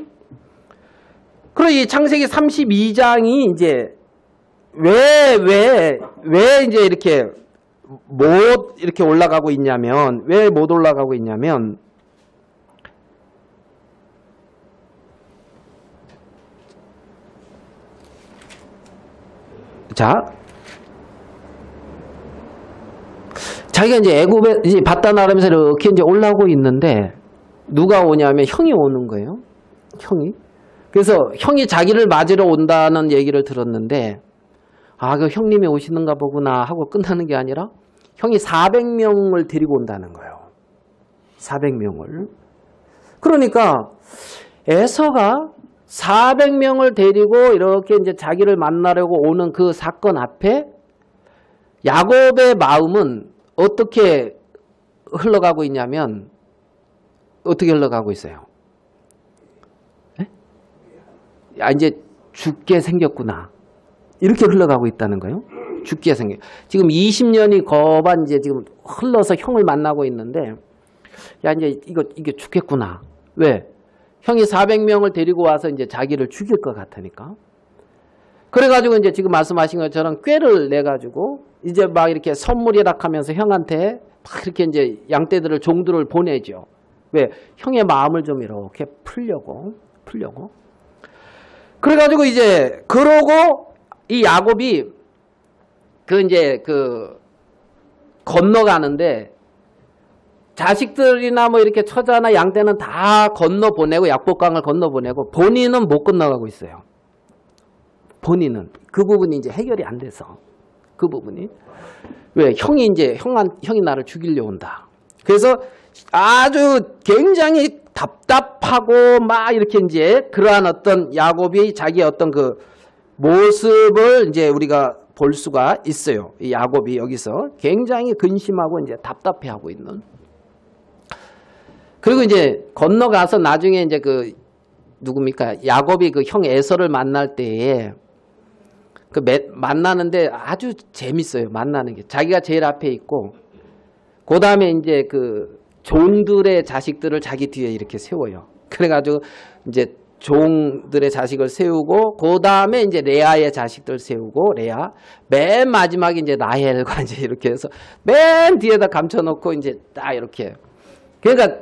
그리고 이 창세기 32장이 이제 왜 이제 이렇게 못 이렇게 올라가고 있냐면, 왜 못 올라가고 있냐면, 자기가 이제 애굽에 이제 바다나람에서 이렇게 이제 올라오고 있는데 누가 오냐면 형이 오는 거예요. 형이. 그래서 형이 자기를 맞으러 온다는 얘기를 들었는데, 그 형님이 오시는가 보구나 하고 끝나는 게 아니라 형이 400명을 데리고 온다는 거예요. 400명을. 그러니까 에서가 400명을 데리고 이렇게 이제 자기를 만나려고 오는 그 사건 앞에 야곱의 마음은 어떻게 흘러가고 있냐면, 어떻게 흘러가고 있어요? 네? 이제 죽게 생겼구나. 이렇게 흘러가고 있다는 거예요. 죽게 생겨. 지금 20년이 거반 이제 지금 흘러서 형을 만나고 있는데, 이제 이게 죽겠구나. 왜? 형이 400명을 데리고 와서 이제 자기를 죽일 것 같으니까. 그래가지고 이제 지금 말씀하신 것처럼 꾀를 내가지고 이제 막 이렇게 선물이라 하면서 형한테 막 이렇게 이제 양떼들을, 종들을 보내죠. 왜? 형의 마음을 좀 이렇게 풀려고. 그래가지고 이제, 그러고 이 야곱이 건너가는데 자식들이나 뭐 이렇게 처자나 양떼는 다 건너보내고, 약복강을 건너보내고 본인은 못 건너가고 있어요. 본인은. 그 부분이 이제 해결이 안 돼서. 그 부분이. 왜? 형이 나를 죽이려 온다. 그래서 아주 굉장히 답답하고 막 이렇게 이제 그러한 어떤 야곱이 자기의 어떤 그 모습을 이제 우리가 볼 수가 있어요. 이 야곱이 여기서 굉장히 근심하고 이제 답답해하고 있는. 그리고 이제 건너가서 나중에 이제 누굽니까? 야곱이 그 형 에서를 만날 때에 만나는데 아주 재밌어요. 만나는 게. 자기가 제일 앞에 있고, 그 다음에 이제 종들의 자식들을 자기 뒤에 이렇게 세워요. 그래가지고 이제 종들의 자식을 세우고, 그 다음에 이제 레아의 자식들 세우고, 맨 마지막에 이제 라헬과 이제 이렇게 해서 맨 뒤에다 감춰놓고 이제 딱 이렇게. 그러니까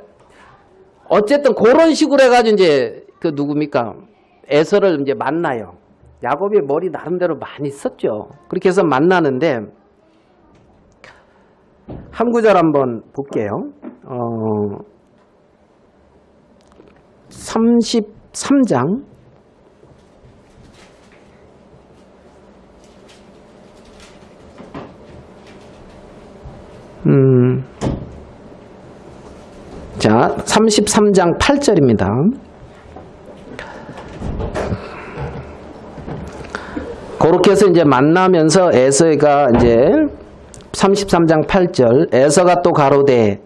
어쨌든 그런 식으로 해가지고 이제 누굽니까? 에서를 이제 만나요. 야곱이 머리 나름대로 많이 썼죠. 그렇게 해서 만나는데, 한 구절 한번 볼게요. 33장. 자, 33장 8절입니다. 그렇게 해서 이제 만나면서 에서가 이제 33장 8절, 에서가 또 가로되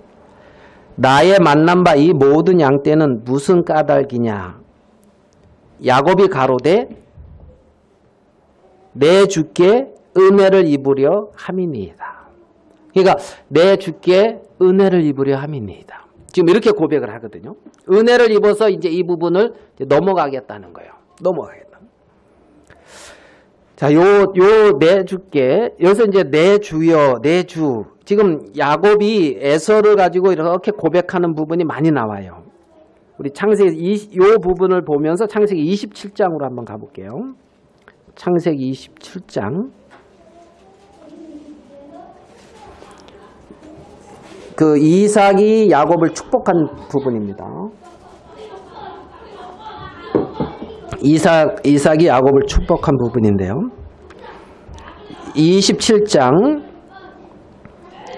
나의 만난 바 이 모든 양떼는 무슨 까닭이냐. 야곱이 가로되 내 주께 은혜를 입으려 함이니이다. 그러니까 내 주께 은혜를 입으려 함이니이다. 지금 이렇게 고백을 하거든요. 은혜를 입어서 이제 이 부분을 이제 넘어가겠다는 거예요. 넘어가겠다. 자, 내 주께, 여기서 이제 내 주여, 내 주. 지금 야곱이 에서를 가지고 이렇게 고백하는 부분이 많이 나와요. 우리 창세기 요 부분을 보면서 창세기 27장으로 한번 가볼게요. 창세기 27장. 이삭이 야곱을 축복한 부분입니다. 이삭이 야곱을 축복한 부분인데요. 27장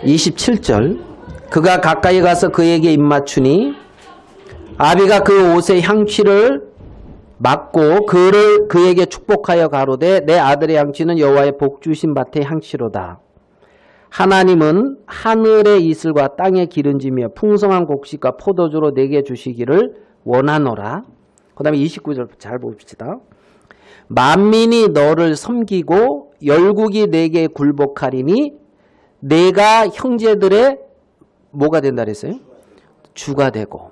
27절 그가 가까이 가서 그에게 입맞추니 아비가 그 옷의 향취를 맡고 그에게 축복하여 가로되 내 아들의 향취는 여호와의 복 주신 밭의 향취로다. 하나님은 하늘의 이슬과 땅의 기름짐이며 풍성한 곡식과 포도주로 내게 주시기를 원하노라. 그 다음에 29절 잘 봅시다. 만민이 너를 섬기고 열국이 내게 굴복하리니 내가 형제들의 뭐가 된다 그랬어요? 주가 되고.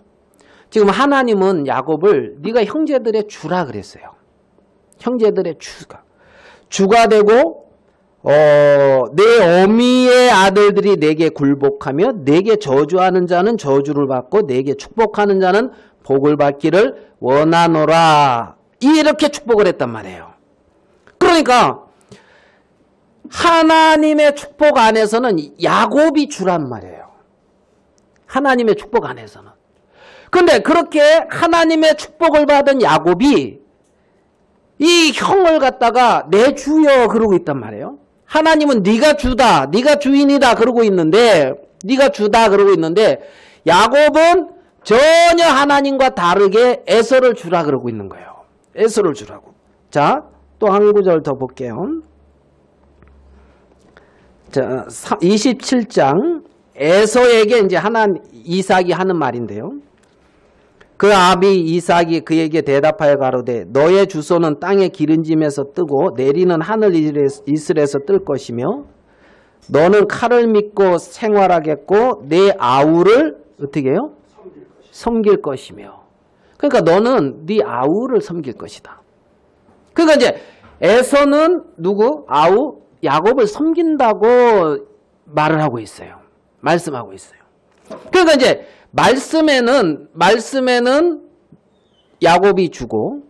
지금 하나님은 야곱을 네가 형제들의 주라 그랬어요. 형제들의 주가 되고 내 어미의 아들들이 내게 굴복하며 내게 저주하는 자는 저주를 받고 내게 축복하는 자는 복을 받기를 원하노라. 이렇게 축복을 했단 말이에요. 그러니까 하나님의 축복 안에서는 야곱이 주란 말이에요. 하나님의 축복 안에서는. 그런데 그렇게 하나님의 축복을 받은 야곱이 이 형을 갖다가 내 주여 그러고 있단 말이에요. 하나님은 네가 주다, 네가 주인이다 그러고 있는데, 네가 주다 그러고 있는데 야곱은 전혀 하나님과 다르게 에서를 주라 그러고 있는 거예요. 에서를 주라고. 자, 또 한 구절 더 볼게요. 자, 27장 에서에게 이제 이삭이 하는 말인데요. 그 아비 이삭이 그에게 대답하여 가로되 너의 주소는 땅의 기름짐에서 뜨고 내리는 하늘 이슬에서 뜰 것이며 너는 칼을 믿고 생활하겠고 내 아우를 어떻게 해요? 섬길 것이며. 그러니까 너는 네 아우를 섬길 것이다. 그러니까 이제 에서는 누구? 아우 야곱을 섬긴다고 말을 하고 있어요. 말씀하고 있어요. 그러니까 이제 말씀에는 야곱이 주고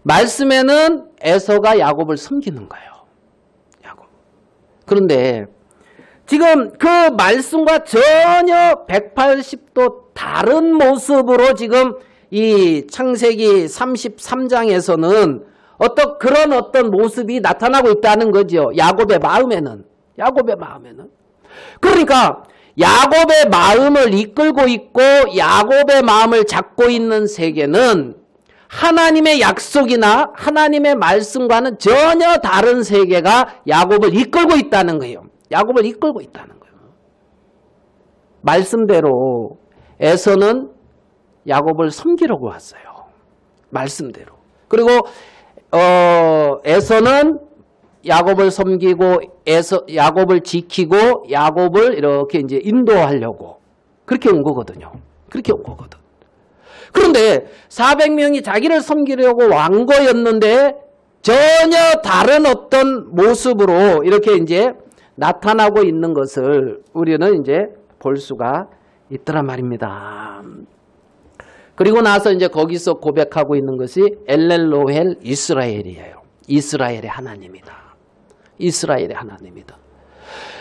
말씀에는 에서가 야곱을 섬기는 거예요. 야곱. 그런데 지금 그 말씀과 전혀 180도 다른 모습으로 지금 이 창세기 33장에서는 어떤 모습이 나타나고 있다는 거죠. 야곱의 마음에는. 그러니까 야곱의 마음을 이끌고 있고 야곱의 마음을 잡고 있는 세계는 하나님의 약속이나 하나님의 말씀과는 전혀 다른 세계가 야곱을 이끌고 있다는 거예요. 야곱을 이끌고 있다는 거예요. 말씀대로 에서는 야곱을 섬기려고 왔어요. 말씀대로. 그리고 에서는 야곱을 섬기고 야곱을 지키고 야곱을 이렇게 이제 인도하려고 그렇게 온 거거든요. 그런데 400명이 자기를 섬기려고 왕 거였는데 전혀 다른 어떤 모습으로 이렇게 이제 나타나고 있는 것을 우리는 이제 볼 수가 있더란 말입니다. 그리고 나서 이제 거기서 고백하고 있는 것이 엘렐로헬 이스라엘이에요. 이스라엘의 하나님이다.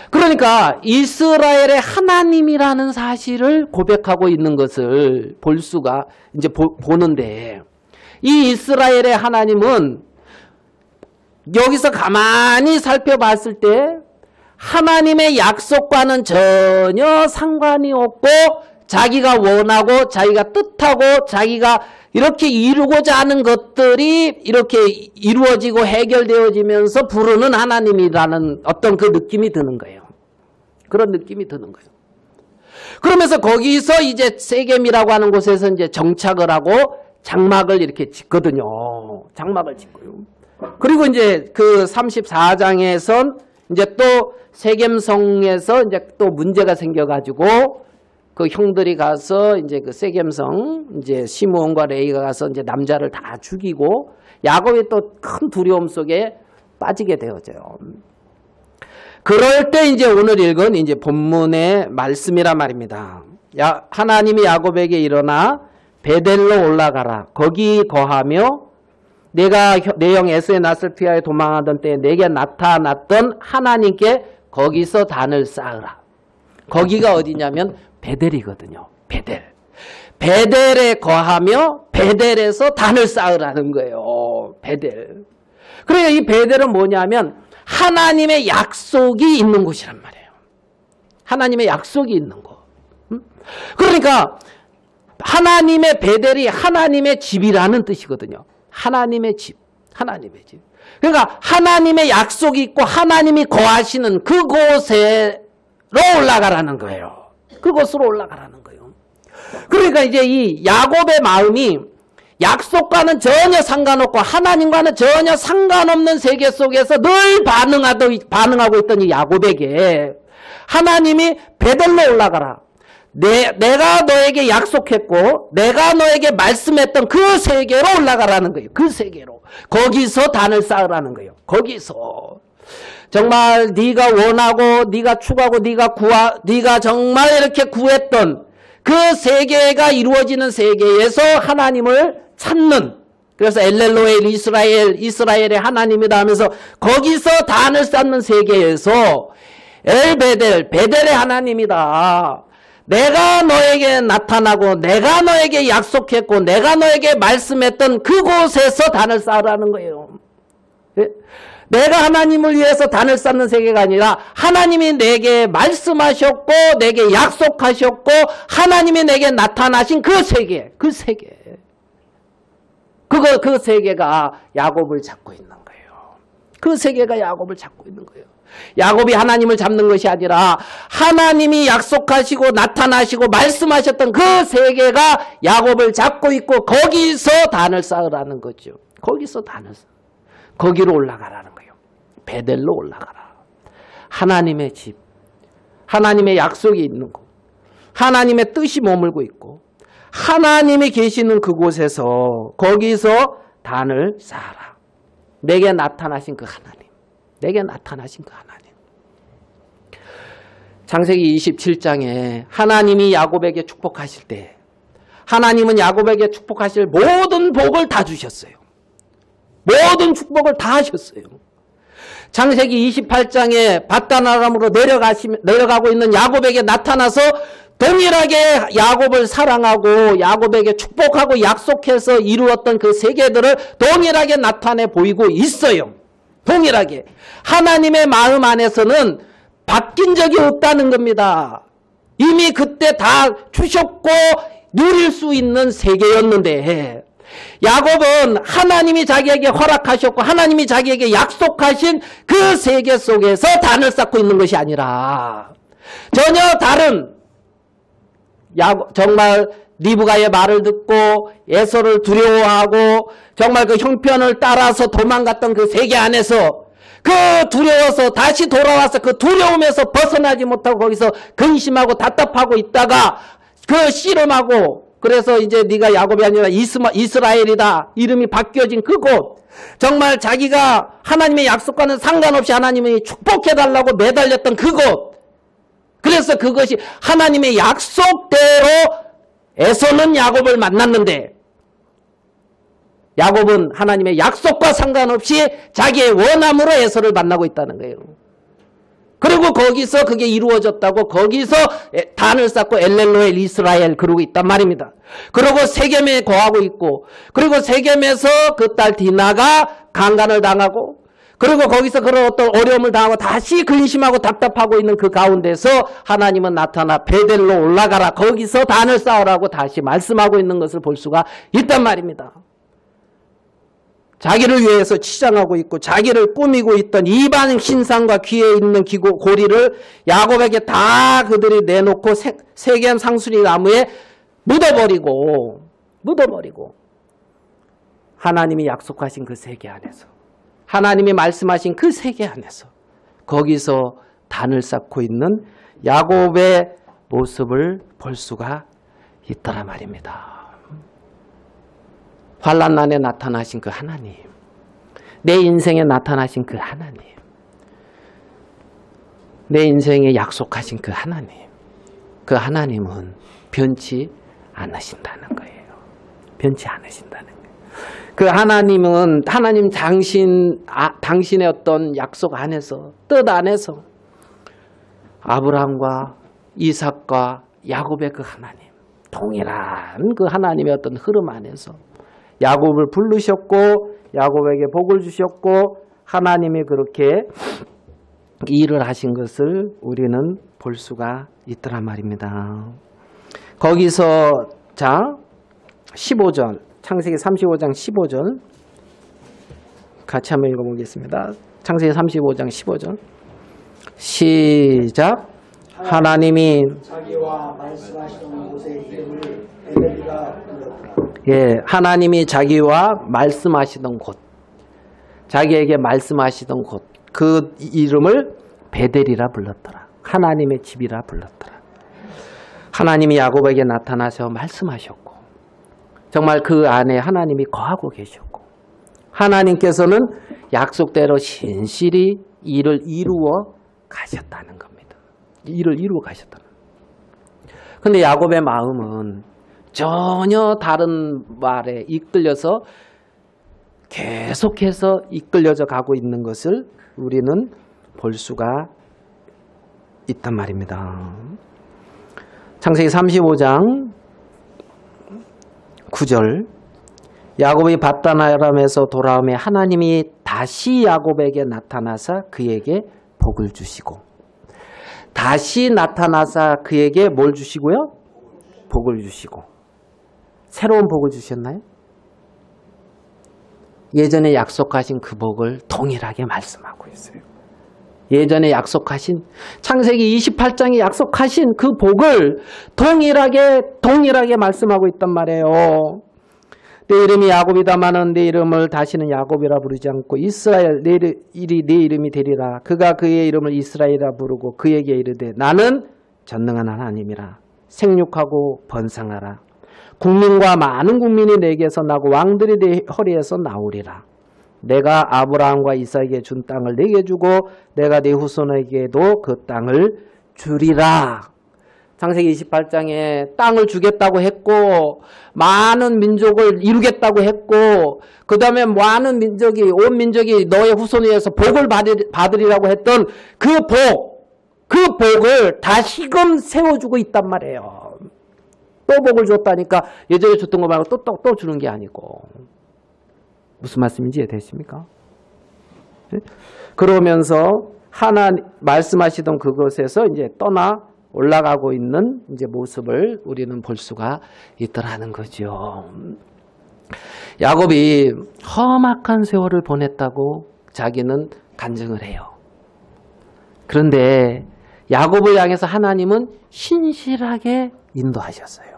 그러니까 이스라엘의 하나님이라는 사실을 고백하고 있는 것을 볼 수가 이제 보는데 이 이스라엘의 하나님은 여기서 가만히 살펴봤을 때 하나님의 약속과는 전혀 상관이 없고 자기가 원하고 자기가 뜻하고 자기가 이렇게 이루고자 하는 것들이 이렇게 이루어지고 해결되어지면서 부르는 하나님이라는 어떤 그 느낌이 드는 거예요. 그런 느낌이 드는 거예요. 그러면서 거기서 이제 세겜이라고 하는 곳에서 이제 정착을 하고 장막을 이렇게 짓거든요. 장막을 짓고요. 그리고 이제 그 34장에선 이제 또 세겜성에서 이제 또 문제가 생겨가지고 그 형들이 가서 이제 그 세겜성 이제 시므온과 레이가 가서 이제 남자를 다 죽이고 야곱이 또 큰 두려움 속에 빠지게 되어져요. 그럴 때 이제 오늘 읽은 이제 본문의 말씀이란 말입니다. 하나님이 야곱에게 일어나 베델로 올라가라. 거기 거하며 내가 내 형 에서의 낯을 피하여 도망하던 때에 내게 나타났던 하나님께 거기서 단을 쌓으라. 거기가 어디냐면 베델이거든요. 베델에 거하며 베델에서 단을 쌓으라는 거예요. 베델. 그러니까 이 베델은 뭐냐면 하나님의 약속이 있는 곳이란 말이에요. 하나님의 약속이 있는 곳. 그러니까 하나님의 베델이 하나님의 집이라는 뜻이거든요. 하나님의 집. 하나님의 집. 그러니까 하나님의 약속이 있고 하나님이 거하시는 그곳으로 올라가라는 거예요. 그곳으로 올라가라는 거예요. 그러니까 이제 이 야곱의 마음이 약속과는 전혀 상관없고 하나님과는 전혀 상관없는 세계 속에서 늘 반응하고 있던 이 야곱에게 하나님이 베델로 올라가라. 내가 너에게 약속했고 내가 너에게 말씀했던 그 세계로 올라가라는 거예요. 그 세계로. 거기서 단을 쌓으라는 거예요. 거기서. 정말 네가 원하고 네가 추구하고 네가 정말 이렇게 구했던 그 세계가 이루어지는 세계에서 하나님을 찾는, 그래서 엘렐로엘 이스라엘의 하나님이다 하면서 거기서 단을 쌓는 세계에서 베델의 하나님이다. 내가 너에게 나타나고 내가 너에게 약속했고 내가 너에게 말씀했던 그곳에서 단을 쌓으라는 거예요. 내가 하나님을 위해서 단을 쌓는 세계가 아니라 하나님이 내게 말씀하셨고 내게 약속하셨고 하나님이 내게 나타나신 그 세계, 그 세계가 야곱을 잡고 있는 거예요. 그 세계가 야곱을 잡고 있는 거예요. 야곱이 하나님을 잡는 것이 아니라 하나님이 약속하시고 나타나시고 말씀하셨던 그 세계가 야곱을 잡고 있고 거기서 단을 쌓으라는 거죠. 거기서 단을 쌓. 거기로 올라가라는 거예요. 베델로 올라가라. 하나님의 집, 하나님의 약속이 있는 곳, 하나님의 뜻이 머물고 있고 하나님이 계시는 그곳에서 거기서 단을 쌓아라. 내게 나타나신 그 하나님, 내게 나타나신 그 하나님. 창세기 27장에 하나님이 야곱에게 축복하실 때 하나님은 야곱에게 축복하실 모든 복을 다 주셨어요. 모든 축복을 다 하셨어요. 창세기 28장에 밧단아람으로 내려가고 있는 야곱에게 나타나서 동일하게 야곱을 사랑하고 야곱에게 축복하고 약속해서 이루었던 그 세계들을 동일하게 나타내 보이고 있어요. 동일하게. 하나님의 마음 안에서는 바뀐 적이 없다는 겁니다. 이미 그때 다 주셨고 누릴 수 있는 세계였는데 야곱은 하나님이 자기에게 허락하셨고 하나님이 자기에게 약속하신 그 세계 속에서 단을 쌓고 있는 것이 아니라 전혀 다른 정말 리브가의 말을 듣고 에서를 두려워하고 정말 그 형편을 따라서 도망갔던 그 세계 안에서 그 두려워서 다시 돌아와서 그 두려움에서 벗어나지 못하고 거기서 근심하고 답답하고 있다가 그 씨름하고 그래서 이제 네가 야곱이 아니라 이스라엘이다. 이름이 바뀌어진 그곳. 정말 자기가 하나님의 약속과는 상관없이 하나님이 축복해달라고 매달렸던 그곳. 그래서 그것이 하나님의 약속대로 에서는 야곱을 만났는데 야곱은 하나님의 약속과 상관없이 자기의 원함으로 에서를 만나고 있다는 거예요. 그리고 거기서 그게 이루어졌다고 거기서 단을 쌓고 엘렐로엘 이스라엘 그러고 있단 말입니다. 그리고 세겜에 거하고 있고 그리고 세겜에서 그 딸 디나가 강간을 당하고 그리고 거기서 그런 어떤 어려움을 당하고 다시 근심하고 답답하고 있는 그 가운데서 하나님은 나타나 베델로 올라가라. 거기서 단을 쌓으라고 다시 말씀하고 있는 것을 볼 수가 있단 말입니다. 자기를 위해서 치장하고 있고 자기를 꾸미고 있던 이방 신상과 귀에 있는 고리를 야곱에게 다 그들이 내놓고 세겜 상수리 나무에 묻어버리고 하나님이 약속하신 그 세계 안에서 하나님이 말씀하신 그 세계 안에서 거기서 단을 쌓고 있는 야곱의 모습을 볼 수가 있더라 말입니다. 환난난에 나타나신 그 하나님, 내 인생에 나타나신 그 하나님, 내 인생에 약속하신 그 하나님, 그 하나님은 변치 않으신다는 거예요. 변치 않으신다는 거예요. 그 하나님은 하나님 당신의 어떤 약속 안에서, 뜻 안에서 아브라함과 이삭과 야곱의 그 하나님, 동일한 그 하나님의 어떤 흐름 안에서 야곱을 부르셨고 야곱에게 복을 주셨고 하나님이 그렇게 일을 하신 것을 우리는 볼 수가 있더란 말입니다. 거기서 자 15절 창세기 35장 15절 같이 한번 읽어보겠습니다. 창세기 35장 15절 시작. 하나님이 자기와 말씀하시던 곳의 이름을 베델이라 불렀더라. 예, 하나님이 자기와 말씀하시던 곳, 자기에게 말씀하시던 곳, 그 이름을 베델이라 불렀더라. 하나님의 집이라 불렀더라. 하나님이 야곱에게 나타나서 말씀하셨고 정말 그 안에 하나님이 거하고 계셨고 하나님께서는 약속대로 신실히 일을 이루어 가셨다는 겁니다. 일을 이루어 가셨다는 겁니다. 그런데 야곱의 마음은 전혀 다른 말에 이끌려서 계속해서 이끌려져 가고 있는 것을 우리는 볼 수가 있단 말입니다. 창세기 35장 9절 야곱이 밧단 아람에서 돌아오매 하나님이 다시 야곱에게 나타나사 그에게 복을 주시고 다시 나타나사 그에게 뭘 주시고요? 복을 주시고 새로운 복을 주셨나요? 예전에 약속하신 그 복을 동일하게 말씀하고 있어요. 예전에 약속하신 창세기 28장에 약속하신 그 복을 동일하게 말씀하고 있단 말이에요. 내 이름이 야곱이다마는 내 이름을 다시는 야곱이라 부르지 않고 이스라엘 내 이름이 되리라. 그가 그의 이름을 이스라엘이라 부르고 그에게 이르되 나는 전능한 하나님이라. 생육하고 번성하라. 국민과 많은 국민이 내게서 나고 왕들이 내 허리에서 나오리라. 내가 아브라함과 이삭에게 준 땅을 내게 주고 내가 네 후손에게도 그 땅을 주리라. 창세기 28장에 땅을 주겠다고 했고 많은 민족을 이루겠다고 했고 그 다음에 많은 민족이 온 민족이 너의 후손에 의해서 복을 받으리라고 했던 그 복을 다시금 세워주고 있단 말이에요. 또 복을 줬다니까 예전에 줬던 거 말고 또 주는 게 아니고 무슨 말씀인지 이해되십니까? 그러면서 하나님 말씀하시던 그것에서 이제 떠나 올라가고 있는 이제 모습을 우리는 볼 수가 있더라는 거죠. 야곱이 험악한 세월을 보냈다고 자기는 간증을 해요. 그런데 야곱을 향해서 하나님은 신실하게 인도하셨어요.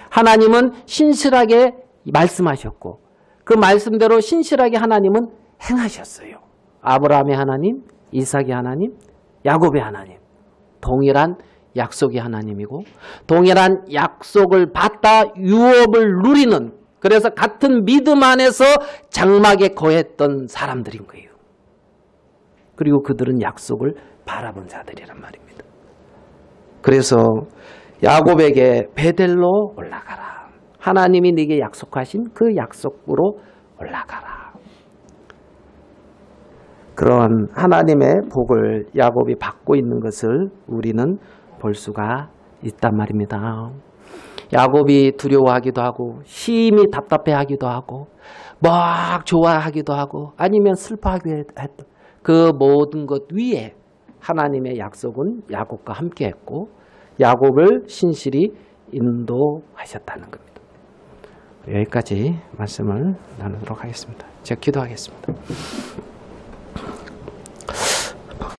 하나님은 신실하게 말씀하셨고 그 말씀대로 신실하게 하나님은 행하셨어요. 아브라함의 하나님, 이삭의 하나님, 야곱의 하나님. 동일한 약속의 하나님이고 동일한 약속을 받다 유업을 누리는 그래서 같은 믿음 안에서 장막에 거했던 사람들인 거예요. 그리고 그들은 약속을 바라본 자들이란 말입니다. 그래서 야곱에게 베델로 올라가라. 하나님이 네게 약속하신 그 약속으로 올라가라. 그런 하나님의 복을 야곱이 받고 있는 것을 우리는 볼 수가 있단 말입니다. 야곱이 두려워하기도 하고 심히 답답해하기도 하고 막 좋아하기도 하고 아니면 슬퍼하기도 했던 그 모든 것 위에 하나님의 약속은 야곱과 함께 했고 야곱을 신실히 인도하셨다는 겁니다. 여기까지 말씀을 나누도록 하겠습니다. 제가 기도하겠습니다.